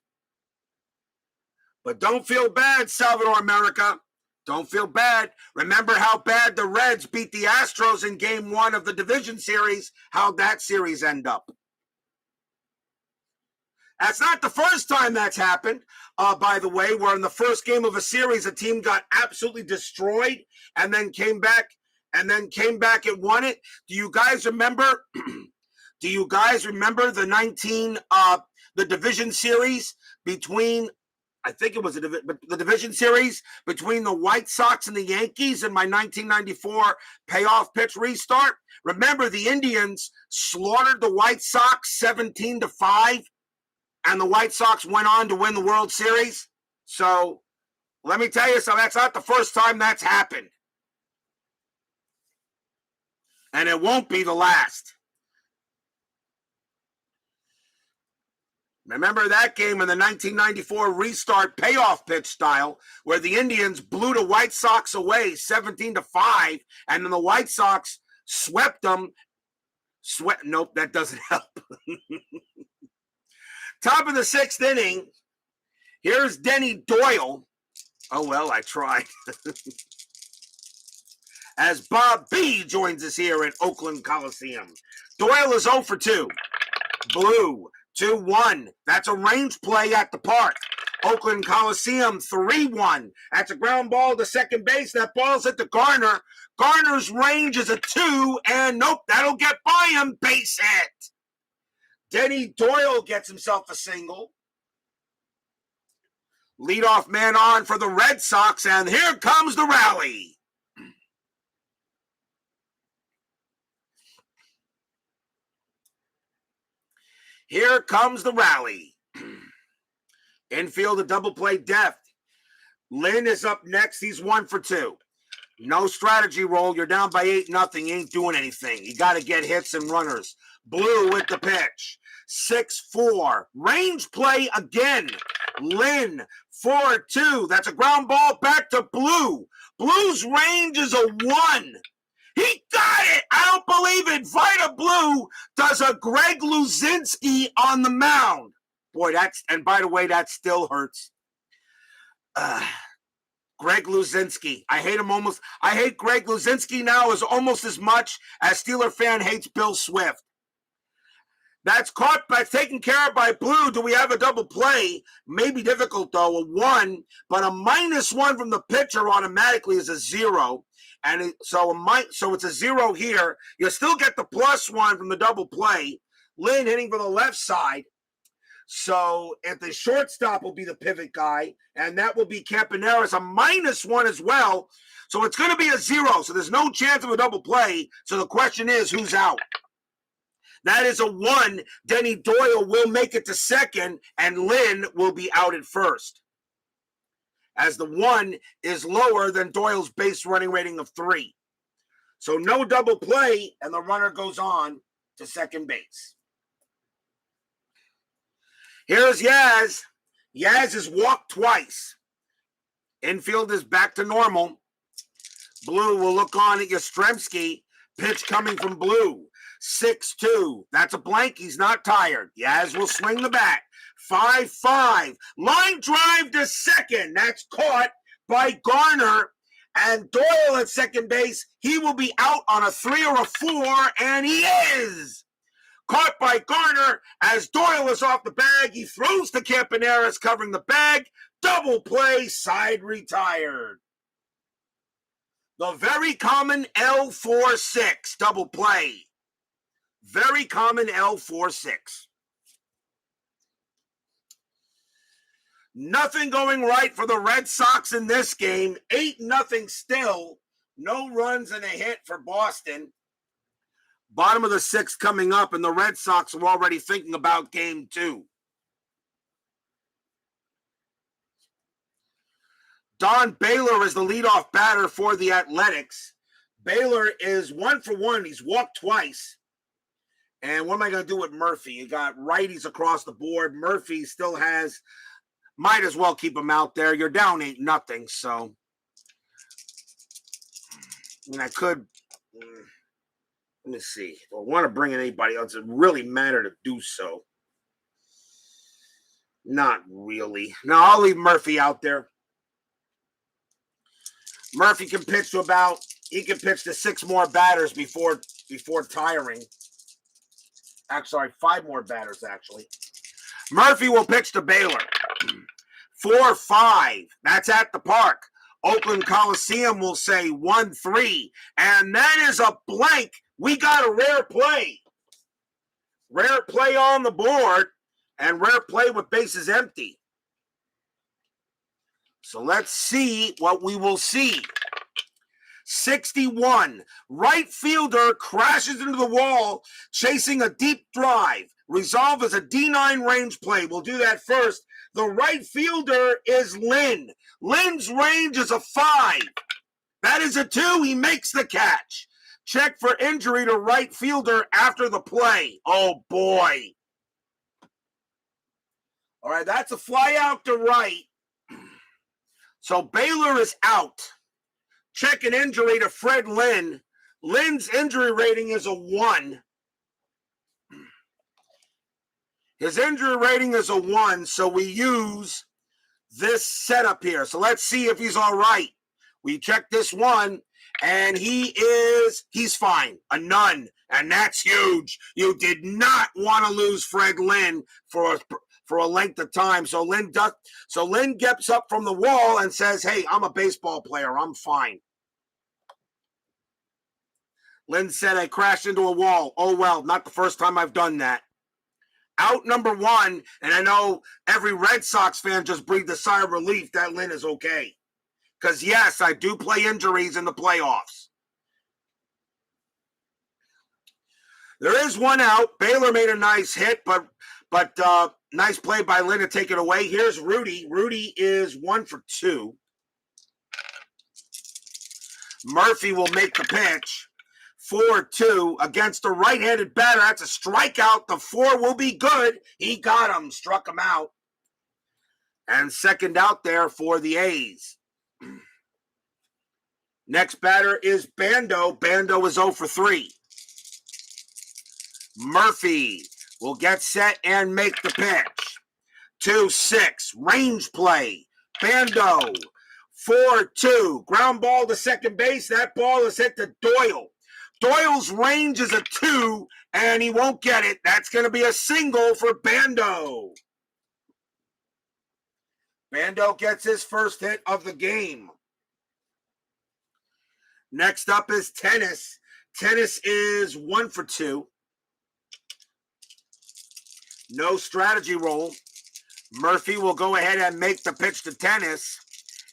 But don't feel bad, Salvador America. Don't feel bad. Remember how bad the Reds beat the Astros in Game 1 of the division series, how'd that series end up? That's not the first time that's happened, by the way, where in the first game of a series, a team got absolutely destroyed and then came back and won it. Do you guys remember? Do you guys remember the division series between, I think it was the division series between the White Sox and the Yankees in my 1994 payoff pitch restart? Remember, the Indians slaughtered the White Sox 17-5, and the White Sox went on to win the World Series. So let me tell you something, that's not the first time that's happened. And it won't be the last. Remember that game in the 1994 restart payoff pitch style where the Indians blew the White Sox away 17-5, and then the White Sox swept them. Nope, that doesn't help. Top of the sixth inning. Here's Denny Doyle. Oh, well, I tried. As Bob B joins us here at Oakland Coliseum. Doyle is 0 for 2. Blue. 2-1. That's a range play at the park. Oakland Coliseum 3-1. That's a ground ball to second base. That ball's at the Garner. Garner's range is a 2, and nope, that'll get by him. Base hit. Denny Doyle gets himself a single. Leadoff man on for the Red Sox, and here comes the rally. Here comes the rally. Infield, a double play deft. Lynn is up next. He's 1 for 2. No strategy roll. You're down by 8-0. You ain't doing anything. You got to get hits and runners. Blue with the pitch. 6-4. Range play again. Lynn, 4-2. That's a ground ball back to Blue. Blue's range is a 1. He got it! I don't believe it. Vida Blue does a Greg Luzinski on the mound. Boy, and by the way, that still hurts. Greg Luzinski. I hate Greg Luzinski now almost as much as Steeler fan hates Bill Swift. That's taken care of by Blue. Do we have a double play? Maybe difficult though, a 1, but a -1 from the pitcher automatically is a 0. And so it's a 0 here. You still get the +1 from the double play. Lynn hitting for the left side. So if the shortstop will be the pivot guy, and that will be Campaneris, a -1 as well. So it's going to be a 0. So there's no chance of a double play. So the question is, who's out? That is a 1. Denny Doyle will make it to second, and Lynn will be out at first, as the 1 is lower than Doyle's base running rating of 3. So no double play, and the runner goes on to second base. Here's Yaz. Yaz has walked twice. Infield is back to normal. Blue will look on at Yastrzemski. Pitch coming from Blue. 6-2. That's a blank. He's not tired. Yaz will swing the bat. 5-5. Line drive to second. That's caught by Garner. And Doyle at second base. He will be out on a 3 or a 4, and he is. Caught by Garner as Doyle is off the bag. He throws to Campaneris covering the bag. Double play, side retired. The very common L4-6 double play. Very common L4-6. Nothing going right for the Red Sox in this game. 8-0 still. No runs and a hit for Boston. Bottom of the 6th coming up, and the Red Sox are already thinking about game 2. Don Baylor is the leadoff batter for the Athletics. Baylor is 1 for 1. He's walked twice. And what am I going to do with Murphy? You got righties across the board. Murphy still might as well keep him out there. You're down 8-0, so. I mean, I could. Let me see. If I want to bring in anybody else, it really matter to do so. Not really. No, I'll leave Murphy out there. Murphy can pitch to 6 more batters before tiring. Actually, 5 more batters, actually. Murphy will pitch to Baylor. 4-5. That's at the park. Oakland Coliseum will say 1-3. And that is a blank. We got a rare play. Rare play on the board and rare play with bases empty. So let's see what we will see. 61. Right fielder crashes into the wall, chasing a deep drive. Resolve as a D9 range play. We'll do that first. The right fielder is Lynn. Lynn's range is a 5. That is a 2. He makes the catch. Check for injury to right fielder after the play. Oh, boy. All right, that's a fly out to right. So Baylor is out. Check an injury to Fred Lynn. Lynn's injury rating is a 1. His injury rating is a 1, so we use this setup here. So let's see if he's all right. We check this one, and he's fine, a none, and that's huge. You did not want to lose Fred Lynn for a length of time. So Lynn gets up from the wall and says, hey, I'm a baseball player. I'm fine. Lynn said, I crashed into a wall. Oh, well, not the first time I've done that. Out number 1, and I know every Red Sox fan just breathed a sigh of relief that Lynn is okay. Because, yes, I do play injuries in the playoffs. There is one out. Baylor made a nice hit, but nice play by Lynn to take it away. Here's Rudy. Rudy is 1 for 2. Murphy will make the pitch. 4-2 against a right-handed batter. That's a strikeout. The 4 will be good. He got him, struck him out. And second out there for the A's. Next batter is Bando. Bando is 0 for 3. Murphy will get set and make the pitch. 2-6. Range play. Bando. 4-2. Ground ball to second base. That ball is hit to Doyle. Doyle's range is a 2, and he won't get it. That's going to be a single for Bando. Bando gets his first hit of the game. Next up is Tennis. Tennis is 1 for 2. No strategy roll. Murphy will go ahead and make the pitch to Tennis.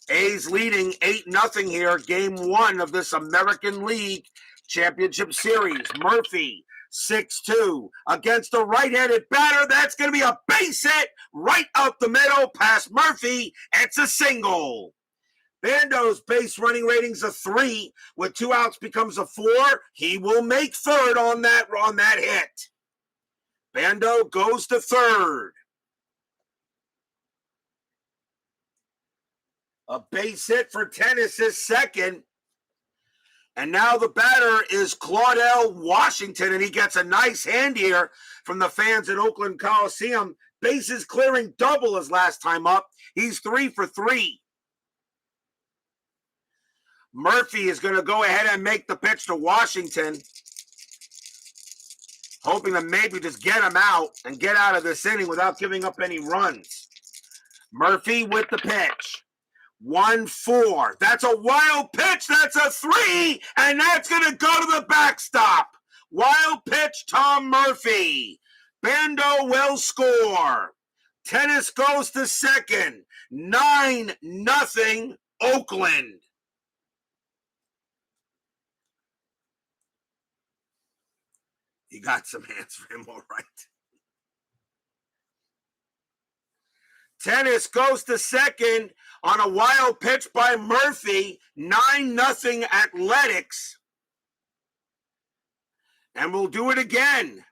A's leading 8-0 here. Game 1 of this American League Championship Series. Murphy, 6-2 against a right-handed batter. That's going to be a base hit right up the middle past Murphy. It's a single. Bando's base running rating's a 3. With 2 outs becomes a 4. He will make third on that hit. Bando goes to third. A base hit for Tennis is second. And now the batter is Claudel Washington, and he gets a nice hand here from the fans at Oakland Coliseum. Bases clearing double his last time up. He's 3 for 3. Murphy is going to go ahead and make the pitch to Washington, hoping to maybe just get him out and get out of this inning without giving up any runs. Murphy with the pitch. 1-4. That's a wild pitch. That's a 3. And that's going to go to the backstop. Wild pitch, Tom Murphy. Bando will score. Tennis goes to second. 9-0 Oakland. You got some hands for him, all right. Tennis goes to second on a wild pitch by Murphy. 9-0 Athletics. And we'll do it again.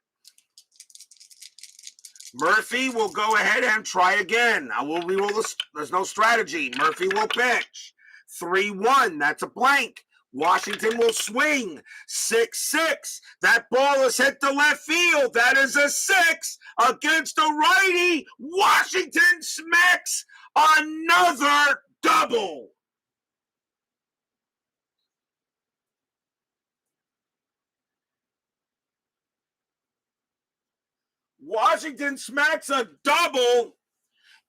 Murphy will go ahead and try again. I will reroll this. There's no strategy. Murphy will pitch. 3-1. That's a blank. Washington will swing. 6-6. That ball is hit to left field. That is a 6 against a righty. Washington smacks another double. Washington smacks a double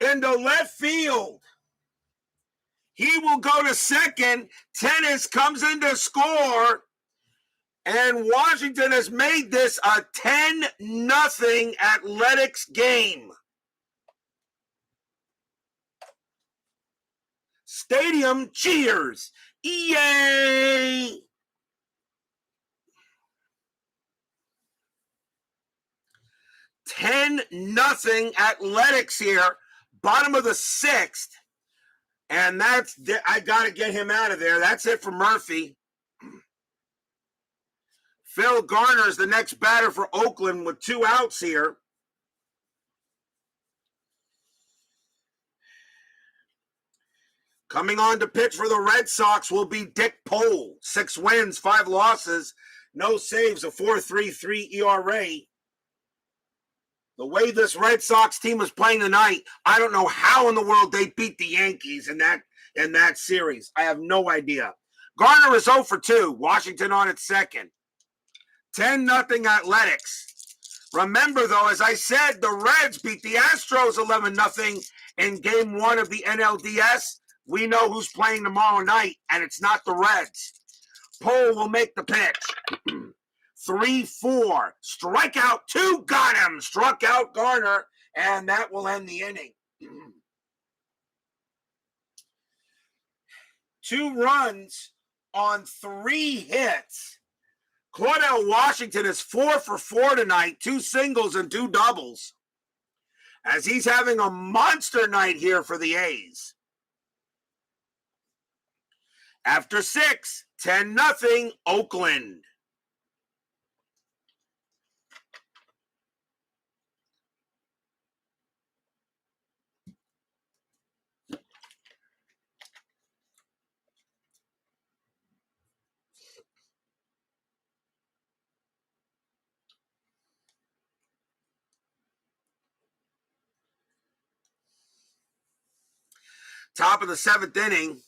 into left field. He will go to second. Tennis comes in to score. And Washington has made this a 10-0 Athletics game. Stadium cheers. Yay! $10-0 Athletics here, bottom of the sixth. And I got to get him out of there. That's it for Murphy. Phil Garner is the next batter for Oakland with 2 outs here. Coming on to pitch for the Red Sox will be Dick Pole. 6 wins, 5 losses, no saves, a 4.33 ERA. The way this Red Sox team is playing tonight, I don't know how in the world they beat the Yankees in that series. I have no idea. Garner is 0 for 2. Washington on its second. 10-0 Athletics. Remember, though, as I said, the Reds beat the Astros 11-0 in Game 1 of the NLDS. We know who's playing tomorrow night, and it's not the Reds. Pole will make the pitch. 3-4. Strikeout 2. Got him. Struck out Garner, and that will end the inning. 2 runs on 3 hits. Cordell Washington is 4 for 4 tonight. 2 singles and 2 doubles. As he's having a monster night here for the A's. After 6, 10-0 Oakland. Top of the 7th inning.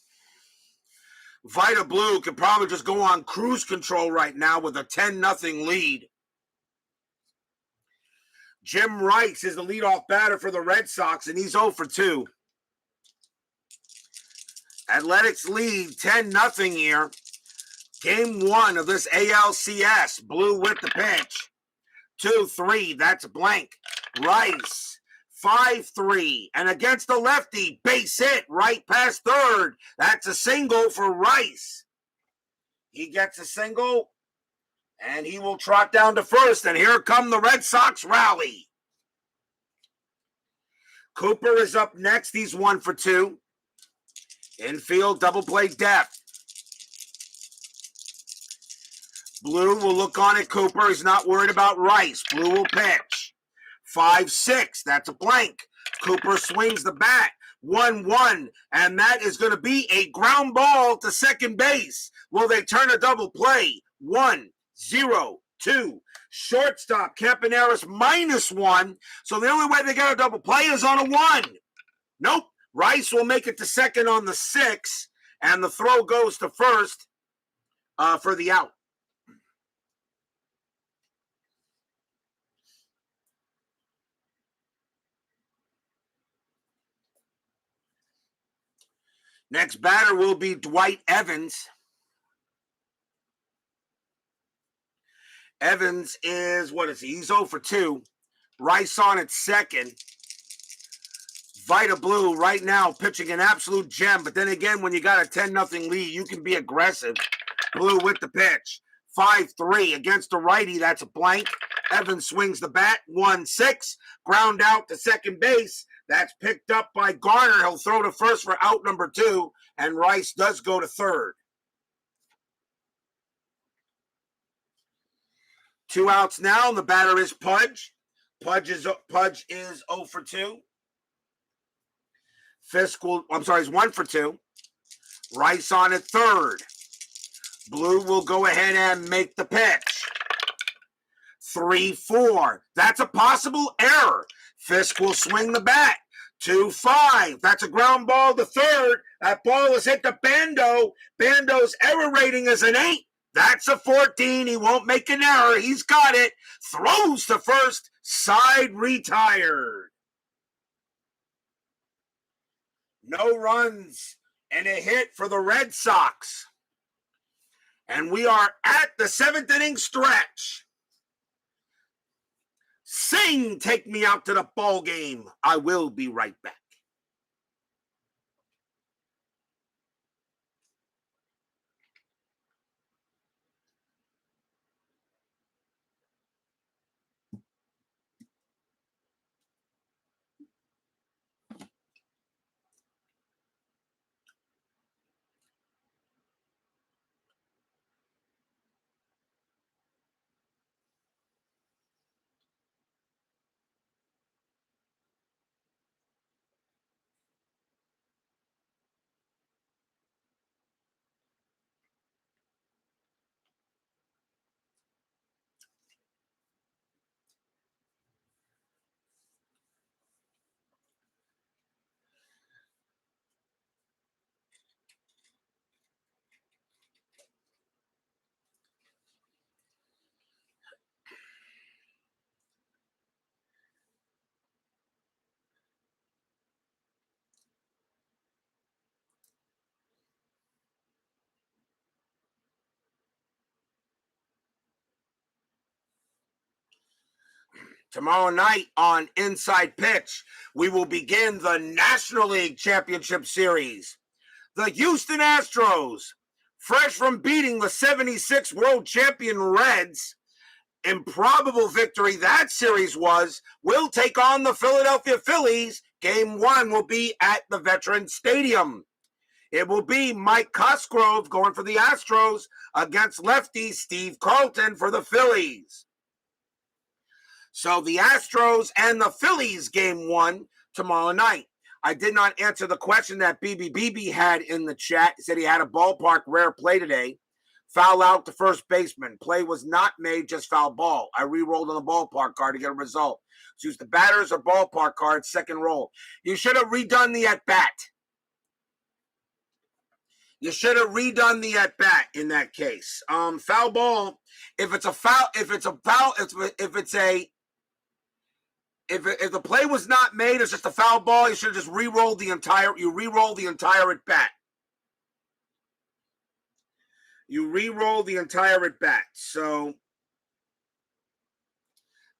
Vida Blue could probably just go on cruise control right now with a 10-0 lead. Jim Rice is the leadoff batter for the Red Sox, and he's 0 for 2. Athletics lead 10-0 here. Game 1 of this ALCS. Blue with the pitch. 2-3, that's blank. Rice. 5-3, and against the lefty, base hit right past third. That's a single for Rice. He gets a single, and he will trot down to first, and here come the Red Sox rally. Cooper is up next. He's 1 for 2. Infield double play depth. Blue will look on at Cooper. He's not worried about Rice. Blue will pitch. 5-6, that's a blank. Cooper swings the bat. 1-1, and that is going to be a ground ball to second base. Will they turn a double play? 1-0-2. Shortstop, Campaneris -1. So the only way they get a double play is on a 1. Nope. Rice will make it to second on the 6, and the throw goes to first for the out. Next batter will be Dwight Evans. Evans is, what is he? He's 0 for 2. Rice on at second. Vida Blue right now pitching an absolute gem. But then again, when you got a 10-0 lead, you can be aggressive. Blue with the pitch. 5-3 against the righty. That's a blank. Evans swings the bat. 1-6. Ground out to second base. That's picked up by Garner. He'll throw to first for out number 2, and Rice does go to third. 2 outs now, and the batter is Pudge. Pudge is 0 for 2. He's 1 for 2. Rice on at third. Blue will go ahead and make the pitch. 3-4. That's a possible error. Fisk will swing the bat. 2-5. That's a ground ball to third. That ball is hit to Bando. Bando's error rating is an 8. That's a 14. He won't make an error. He's got it. Throws to first. Side retired. No runs and a hit for the Red Sox. And we are at the 7th inning stretch. Sing, take me out to the ball game. I will be right back. Tomorrow night on Inside Pitch, we will begin the National League Championship Series. The Houston Astros, fresh from beating the 76 world champion Reds, improbable victory that series was, will take on the Philadelphia Phillies. Game 1 will be at the Veterans Stadium. It will be Mike Cosgrove going for the Astros against lefty Steve Carlton for the Phillies. So the Astros and the Phillies game 1 tomorrow night. I did not answer the question that BB had in the chat. He said he had a ballpark rare play today. Foul out to first baseman. Play was not made, just foul ball. I re-rolled on the ballpark card to get a result. So use the batters or ballpark card, second roll. You should have redone the at-bat. You should have redone the at-bat in that case. Foul ball, if the play was not made, it's just a foul ball, you should have just re-roll the entire at-bat. You re-roll the entire at-bat. So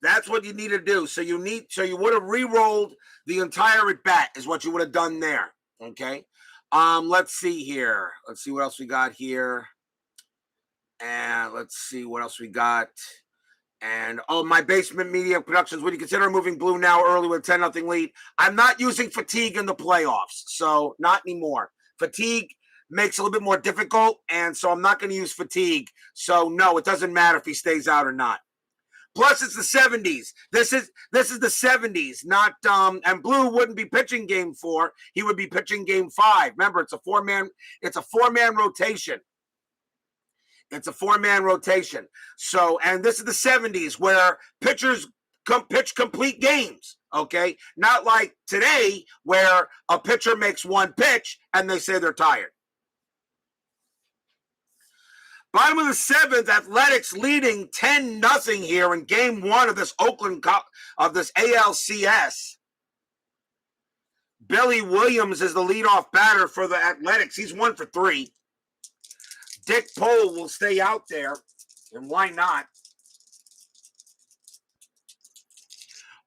that's what you need to do. So you would have re-rolled the entire at-bat is what you would have done there. Okay. Let's see here. Let's see what else we got here. And let's see what else we got. And, my Basement Media Productions, would you consider moving blue now early with 10-0 lead? I'm not using fatigue in the playoffs, so not anymore. Fatigue makes it a little bit more difficult, and so I'm not going to use fatigue. So, no, it doesn't matter if he stays out or not. Plus, it's the 70s. This is the 70s, not and Blue wouldn't be pitching game 4. He would be pitching game 5. Remember, it's a four-man rotation. It's a four-man rotation. So, and this is the 70s where pitchers pitch complete games, okay? Not like today where a pitcher makes one pitch and they say they're tired. Bottom of the 7th, Athletics leading 10-0 here in game 1 of this Oakland of this ALCS. Billy Williams is the leadoff batter for the Athletics. He's 1 for 3. Dick Pole will stay out there, and why not?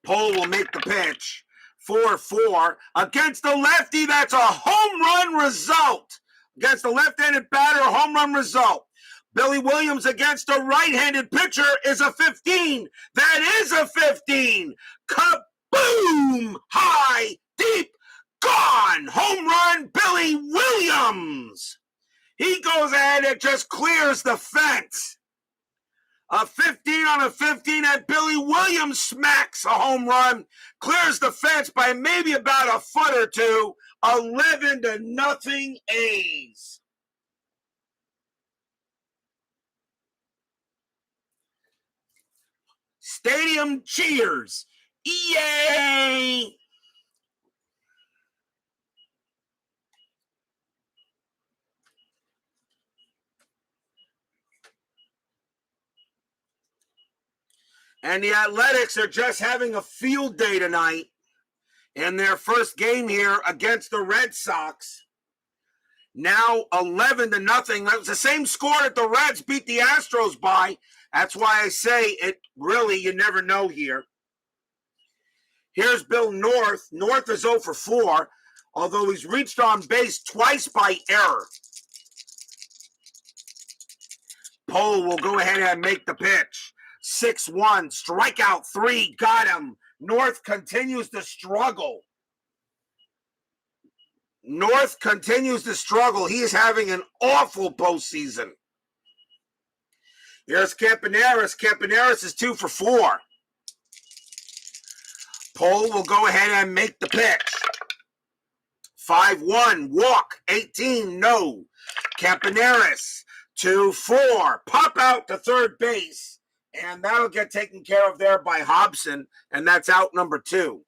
Pole will make the pitch. 4-4 against the lefty. That's a home run result. Against the left-handed batter, a home run result. Billy Williams against a right-handed pitcher is a 15. That is a 15. Kaboom! High, deep, gone. Home run, Billy Williams. He goes ahead and just clears the fence. A 15 on a 15, and Billy Williams smacks a home run, clears the fence by maybe about a foot or two. 11-0 A's. Stadium cheers. Yay! And the Athletics are just having a field day tonight in their first game here against the Red Sox. Now 11-0. That's the same score that the Reds beat the Astros by. That's why I say it really, you never know here. Here's Bill North. North is 0 for 4, although he's reached on base twice by error. Pohl will go ahead and make the pitch. 6-1, strikeout 3, got him. North continues to struggle. North continues to struggle. He is having an awful postseason. Here's Campaneris. Campaneris is 2 for 4. Pohl will go ahead and make the pitch. 5-1, walk, 18, no. Campaneris, 2-4, pop out to third base, and that'll get taken care of there by Hobson, and that's out number 2.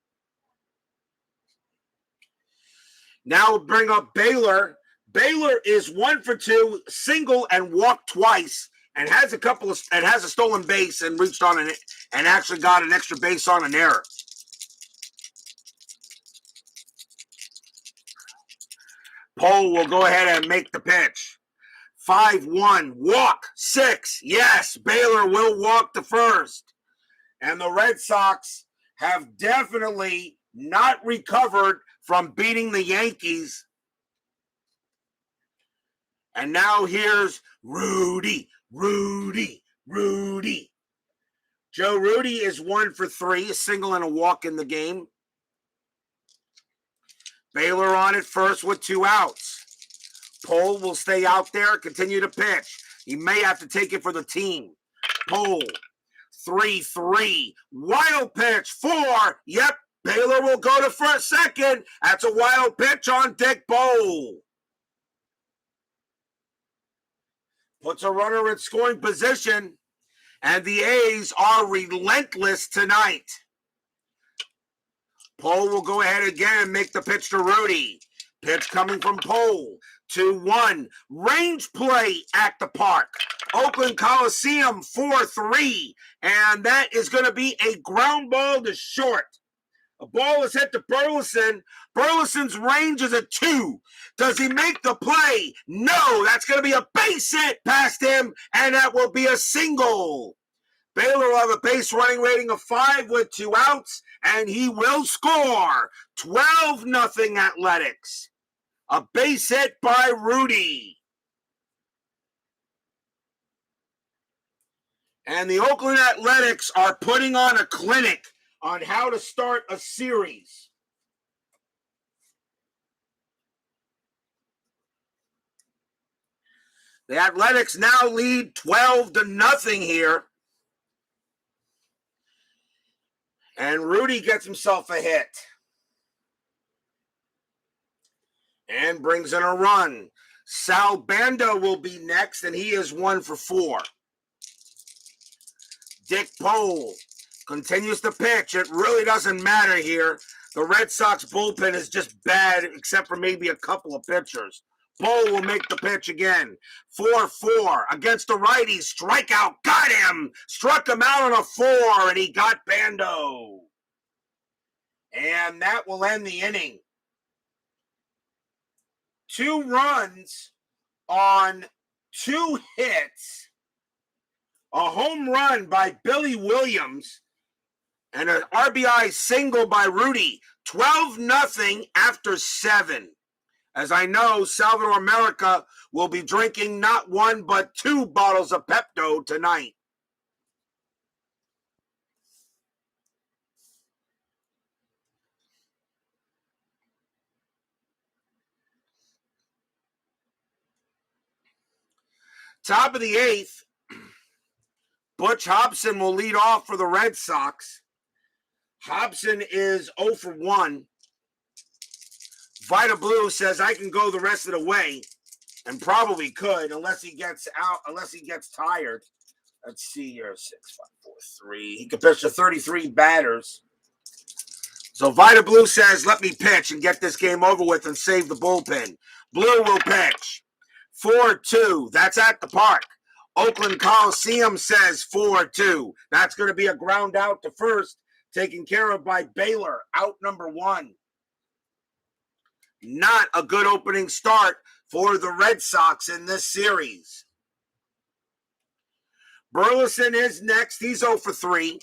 Now we'll bring up Baylor. Baylor is 1 for 2, single and walked twice, and has a stolen base and reached on it and actually got an extra base on an error. Pohl will go ahead and make the pitch. 5-1, walk, 6. Yes, Baylor will walk to first. And the Red Sox have definitely not recovered from beating the Yankees. And now here's Rudy. Joe Rudy is 1 for 3, a single and a walk in the game. Baylor on it first with 2 outs. Pohl will stay out there, continue to pitch. He may have to take it for the team. Pohl, 3-3. Wild pitch, 4. Yep, Baylor will go to first, second. That's a wild pitch on Dick Bowl. Puts a runner in scoring position, and the A's are relentless tonight. Pohl will go ahead again and make the pitch to Rudy. Pitch coming from Pohl. 2-1. Range play at the park. Oakland Coliseum 4-3. And that is going to be a ground ball to short. A ball is hit to Burleson. Burleson's range is a 2. Does he make the play? No. That's going to be a base hit past him, and that will be a single. Baylor will have a base running rating of 5 with 2 outs, and he will score. 12-0 Athletics. A base hit by Rudy. And the Oakland Athletics are putting on a clinic on how to start a series. The Athletics now lead 12-0 here. And Rudy gets himself a hit. And brings in a run. Sal Bando will be next, and he is 1 for 4. Dick Pohl continues to pitch. It really doesn't matter here. The Red Sox bullpen is just bad, except for maybe a couple of pitchers. Pohl will make the pitch again. 4-4 against the righty. Strikeout. Got him. Struck him out on a 4, and he got Bando. And that will end the inning. 2 runs on 2 hits. A home run by Billy Williams. And an RBI single by Rudy. 12-0 after 7. As I know, Salvador America will be drinking not 1 but 2 bottles of Pepto tonight. Top of the 8th, Butch Hobson will lead off for the Red Sox. Hobson is 0 for 1. Vida Blue says I can go the rest of the way, and probably could unless he gets tired. Let's see here, 6, 5, 4, 3. He could pitch to 33 batters. So Vida Blue says, let me pitch and get this game over with and save the bullpen. Blue will pitch. 4-2. That's at the park. Oakland Coliseum says 4-2. That's going to be a ground out to first, taken care of by Baylor, out number 1. Not a good opening start for the Red Sox in this series. Burleson is next. He's 0 for 3.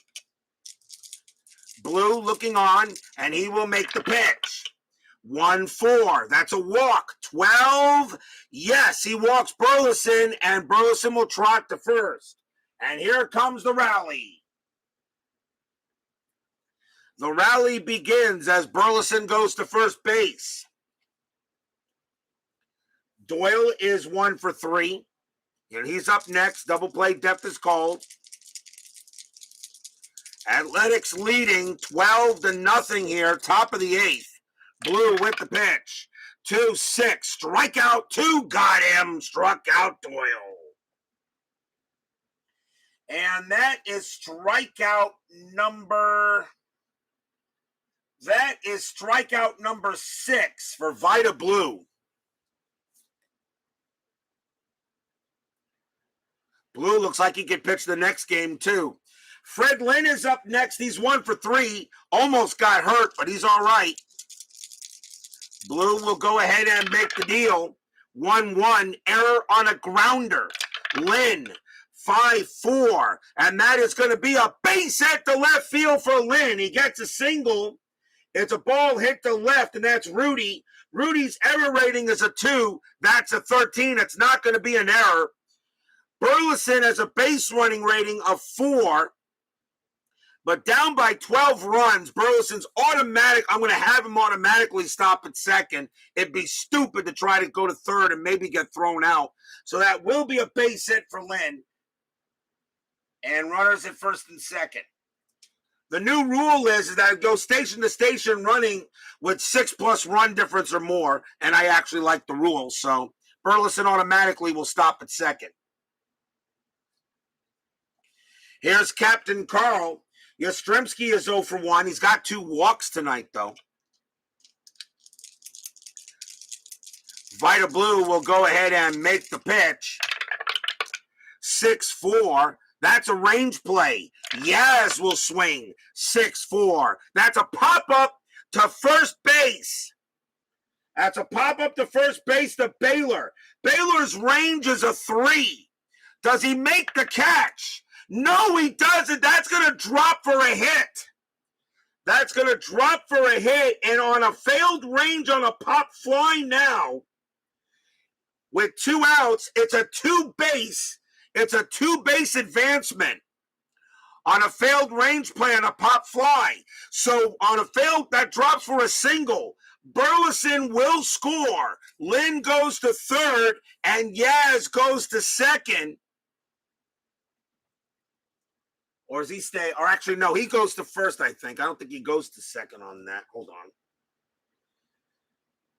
Blue looking on, and he will make the pitch. 1-4. That's a walk. 12. Yes, he walks Burleson, and Burleson will trot to first. And here comes the rally. The rally begins as Burleson goes to first base. Doyle is 1 for 3. And he's up next. Double play depth is called. Athletics leading 12-0 here. Top of the 8th. Blue with the pitch. 2-6. Strikeout 2. Got him. Struck out Doyle. And that is strikeout number 6 for Vida Blue. Blue looks like he could pitch the next game, too. Fred Lynn is up next. He's 1 for 3. Almost got hurt, but he's all right. Blue will go ahead and make the deal. 1-1. Error on a grounder. Lynn, 5-4. And that is going to be a base hit to left field for Lynn. He gets a single. It's a ball hit to left, and that's Rudy. Rudy's error rating is a 2. That's a 13. It's not going to be an error. Burleson has a base running rating of 4, but down by 12 runs. Burleson's automatic. I'm going to have him automatically stop at second. It'd be stupid to try to go to third and maybe get thrown out. So that will be a base hit for Lynn. And runners at first and second. The new rule is that it goes station to station running with 6+ run difference or more. And I actually like the rule. So Burleson automatically will stop at second. Here's Captain Carl. Yastrzemski is 0 for 1. He's got 2 walks tonight, though. Vida Blue will go ahead and make the pitch. 6-4. That's a range play. Yaz will swing. 6-4. That's a pop-up to first base. That's a pop-up to first base to Baylor. Baylor's range is a 3. Does he make the catch? No, he doesn't. That's going to drop for a hit. That's going to drop for a hit. And on a failed range on a pop fly now, with 2 outs, it's a 2-base. It's a 2-base advancement on a failed range play on a pop fly. So on a failed, that drops for a single. Burleson will score. Lynn goes to third, and Yaz goes to second. Or does he stay? Or actually, no, he goes to first, I think. I don't think he goes to second on that. Hold on.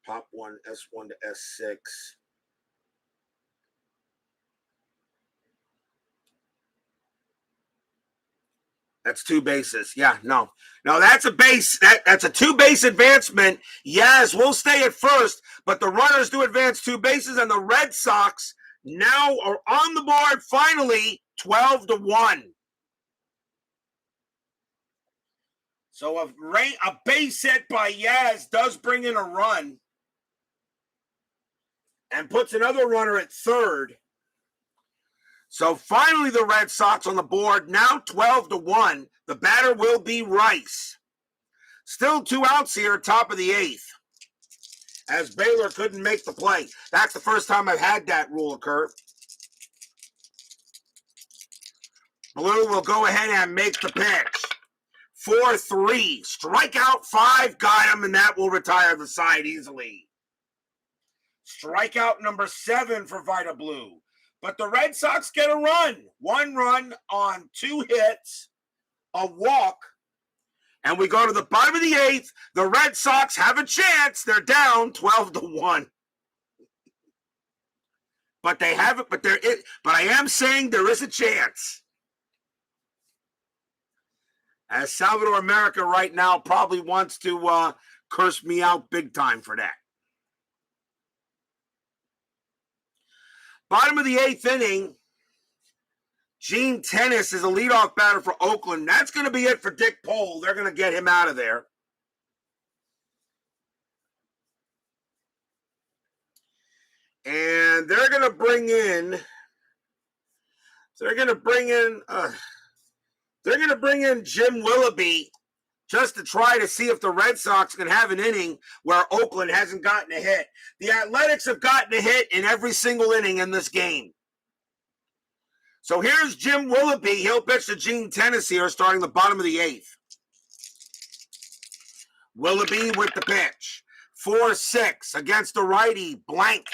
Pop 1, S1 to S6. That's 2 bases. Yeah, no. No, that's a base. That's a 2-base advancement. Yes, we'll stay at first, but the runners do advance 2 bases, and the Red Sox now are on the board finally 12-1. So a base hit by Yaz does bring in a run and puts another runner at third. So finally the Red Sox on the board, now 12-1. The batter will be Rice. Still 2 outs here, top of the 8th, as Baylor couldn't make the play. That's the first time I've had that rule occur. Blue will go ahead and make the pitch. 4-3. Strikeout 5. Got him, and that will retire the side easily. Strikeout number 7 for Vida Blue. But the Red Sox get a run. 1 run on 2 hits, a walk, and we go to the bottom of the 8th. The Red Sox have a chance. They're down 12-1. But they haven't. But I am saying there is a chance. As Salvador America right now probably wants to curse me out big time for that. Bottom of the 8th inning, Gene Tennis is a leadoff batter for Oakland. That's going to be it for Dick Pole. They're going to get him out of there. And they're going to bring in Jim Willoughby just to try to see if the Red Sox can have an inning where Oakland hasn't gotten a hit. The Athletics have gotten a hit in every single inning in this game. So here's Jim Willoughby. He'll pitch to Gene Tennis here starting the bottom of the 8th. Willoughby with the pitch. 4-6 against the righty. Blank.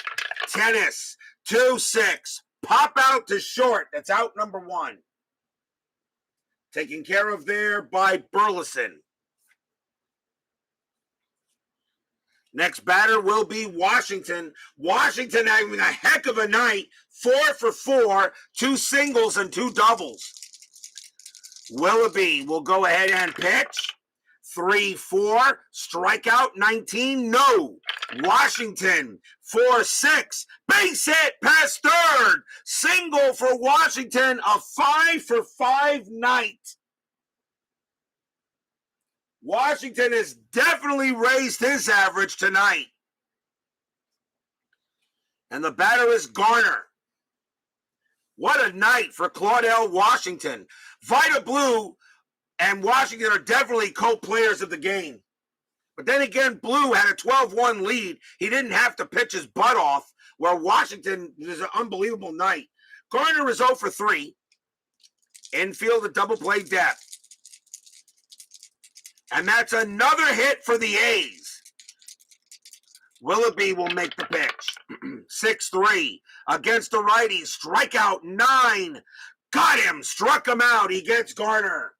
Tennis. 2-6. Pop out to short. That's out number 1. Taken care of there by Burleson. Next batter will be Washington. Washington having a heck of a night. 4 for 4, 2 singles and 2 doubles. Willoughby will go ahead and pitch. 3-4, strikeout 19, no. Washington, 4-6, base hit past third. Single for Washington, a 5 for 5 night. Washington has definitely raised his average tonight. And the batter is Garner. What a night for Claudel Washington. Vida Blue and Washington are definitely co-players of the game. But then again, Blue had a 12-1 lead. He didn't have to pitch his butt off, where Washington was an unbelievable night. Garner is 0 for 3. Infield a double play depth. And that's another hit for the A's. Willoughby will make the pitch. 6-3 against the righty. Strikeout 9. Got him. Struck him out. He gets Garner.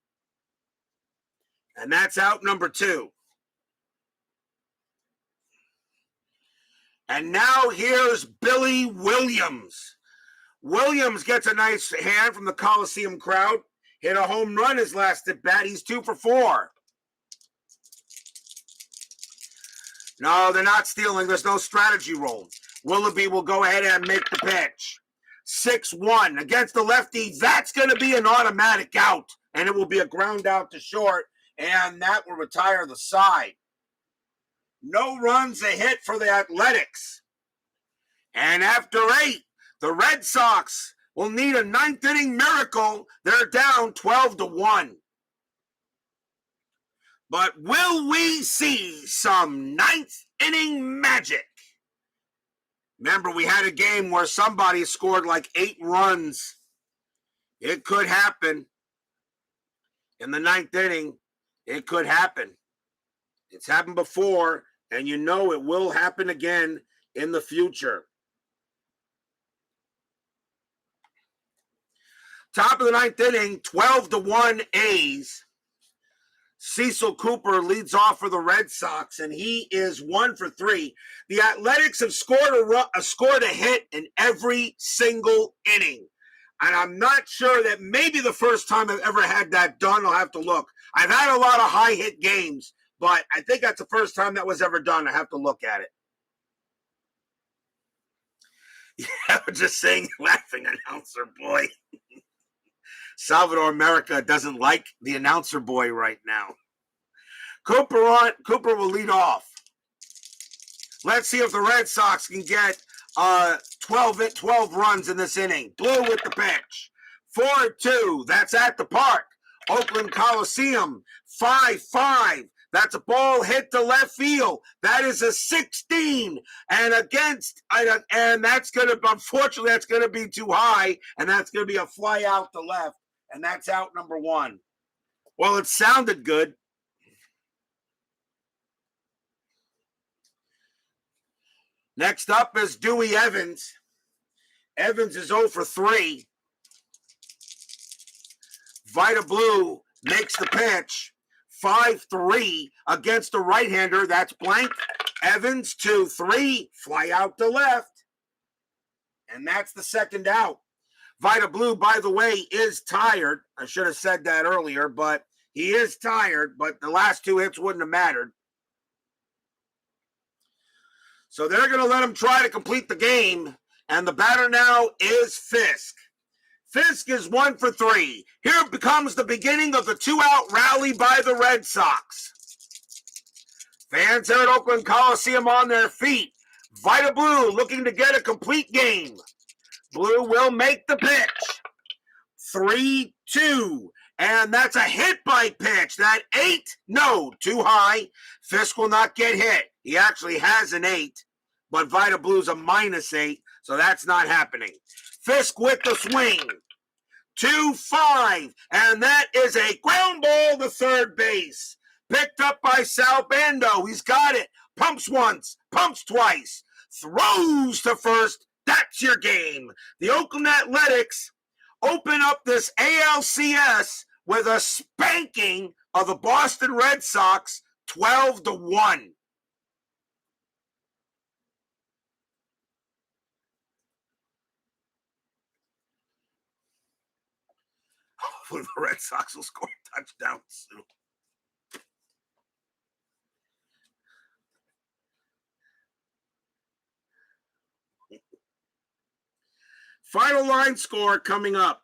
And that's out number 2. And now here's Billy Williams. Williams gets a nice hand from the Coliseum crowd. Hit a home run his last at bat. He's 2 for 4. No, they're not stealing. There's no strategy roll. Willoughby will go ahead and make the pitch. 6-1 against the lefty. That's going to be an automatic out, and it will be a ground out to short, and that will retire the side. No runs, a hit for the Athletics. And after 8, the Red Sox will need a 9th inning miracle. They're down 12-1. But will we see some 9th inning magic? Remember, we had a game where somebody scored like 8 runs. It could happen. In the 9th inning, it could happen. It's happened before, and you know it will happen again in the future. Top of the 9th inning, 12-1 A's. Cecil Cooper leads off for the Red Sox, and he is 1 for 3. The Athletics have scored a hit in every single inning. And I'm not sure that maybe the first time I've ever had that done. I'll have to look. I've had a lot of high hit games, but I think that's the first time that was ever done. I have to look at it. Yeah, I'm just saying, laughing announcer boy. Salvador America doesn't like the announcer boy right now. Cooper will lead off. Let's see if the Red Sox can get 12 runs in this inning. Blue with the pitch. 4-2. That's at the park. Oakland Coliseum. 5-5. That's a ball hit to left field. That is a 16. And that's going to, unfortunately, that's going to be too high. And that's going to be a fly out to left. And that's out number 1. Well, it sounded good. Next up is Dewey Evans. Evans is 0 for 3. Vida Blue makes the pitch. 5-3 against the right-hander. That's blank. Evans 2-3. Fly out to left. And that's the second out. Vida Blue, by the way, is tired. I should have said that earlier, but he is tired, but the last 2 hits wouldn't have mattered. So they're going to let him try to complete the game, and the batter now is Fisk. Fisk is 1 for 3. Here becomes the beginning of the 2-out rally by the Red Sox. Fans here at Oakland Coliseum on their feet. Vida Blue looking to get a complete game. Blue will make the pitch. 3-2. And that's a hit by pitch. That 8, no, too high. Fisk will not get hit. He actually has an 8, but Vida Blue's a -8, so that's not happening. Fisk with the swing. 2-5, and that is a ground ball to third base. Picked up by Salbando. He's got it. Pumps once, pumps twice, throws to first. That's your game. The Oakland Athletics open up this ALCS with a spanking of the Boston Red Sox, 12-1. Hopefully the Red Sox will score a touchdown soon. Final line score coming up.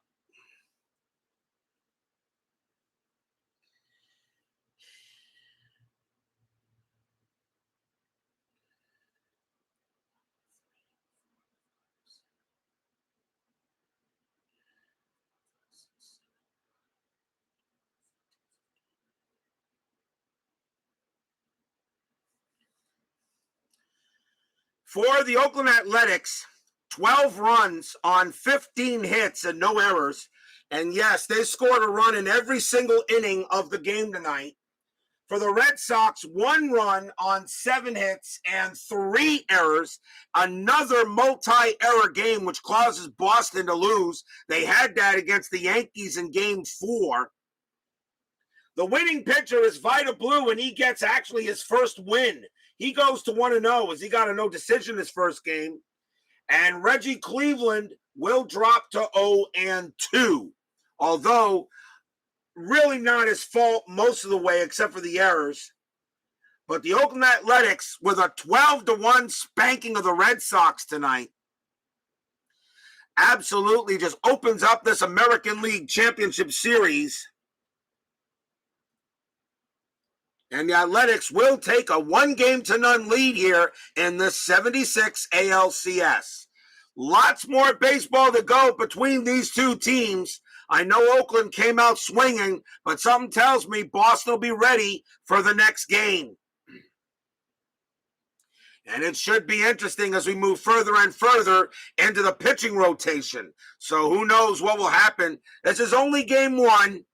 For the Oakland Athletics, 12 runs on 15 hits and no errors. And yes, they scored a run in every single inning of the game tonight. For the Red Sox, 1 run on 7 hits and 3 errors. Another multi-error game, which causes Boston to lose. They had that against the Yankees in Game 4. The winning pitcher is Vida Blue, and he gets actually his first win. He goes to 1-0 as he got a no decision his first game. And Reggie Cleveland will drop to 0-2. Although, really not his fault most of the way except for the errors. But the Oakland Athletics with a 12-1 spanking of the Red Sox tonight absolutely just opens up this American League Championship Series. And the Athletics will take a 1-0 lead here in the 76 ALCS. Lots more baseball to go between these two teams. I know Oakland came out swinging, but something tells me Boston will be ready for the next game. And it should be interesting as we move further and further into the pitching rotation. So who knows what will happen. This is only game 1.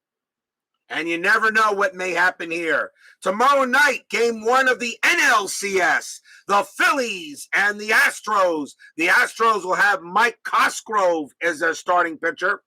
And you never know what may happen here. Tomorrow night, game 1 of the NLCS. The Phillies and the Astros. The Astros will have Mike Cosgrove as their starting pitcher.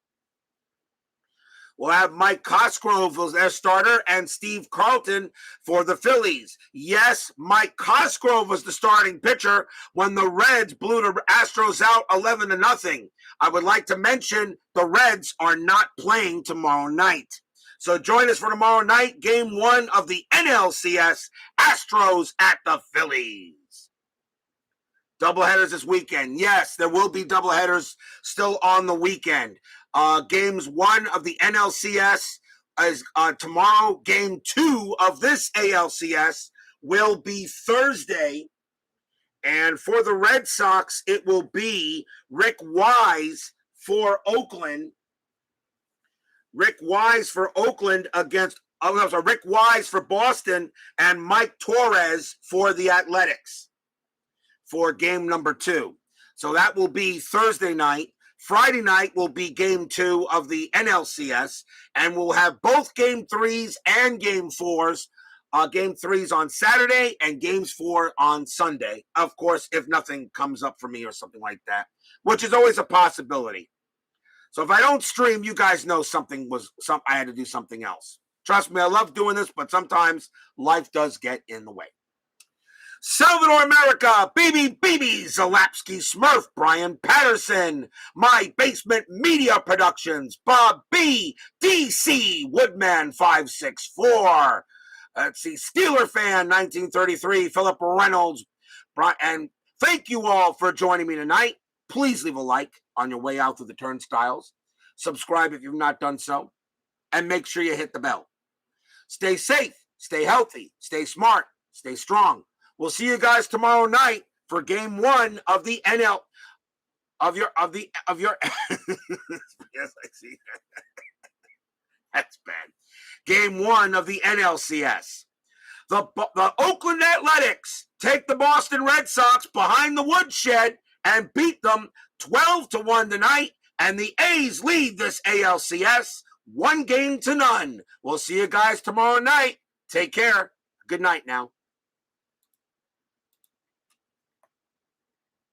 We'll have Mike Cosgrove as their starter and Steve Carlton for the Phillies. Yes, Mike Cosgrove was the starting pitcher when the Reds blew the Astros out 11-0. I would like to mention the Reds are not playing tomorrow night. So join us for tomorrow night, game 1 of the NLCS, Astros at the Phillies. Doubleheaders this weekend. Yes, there will be doubleheaders still on the weekend. Games 1 of the NLCS is tomorrow. Game 2 of this ALCS will be Thursday. And for the Red Sox, it will be Rick Wise for Oakland. Rick Wise for Oakland against, Rick Wise for Boston and Mike Torres for the Athletics for game number 2. So that will be Thursday night. Friday night will be game 2 of the NLCS, and we'll have both game 3s and game 4s. Game 3s on Saturday and games 4 on Sunday. Of course, if nothing comes up for me or something like that, which is always a possibility. So if I don't stream, you guys know I had to do something else. Trust me, I love doing this, but sometimes life does get in the way. Salvador America, BB, Zalapsky, Smurf, Brian Patterson, My Basement Media Productions, Bob B, DC, Woodman 564, let's see, Steeler Fan 1933, Philip Reynolds, and thank you all for joining me tonight. Please leave a like on your way out through the turnstiles. subscribe if you've not done so, and make sure you hit the bell. Stay safe, stay healthy, stay smart, stay strong. We'll see you guys tomorrow night for game 1 of the NL of your yes, I see. That's bad. Game 1 of the NLCS. The Oakland Athletics take the Boston Red Sox behind the woodshed and beat them 12-1 tonight, and the A's lead this ALCS 1-0. We'll see you guys tomorrow night. Take care. Good night now.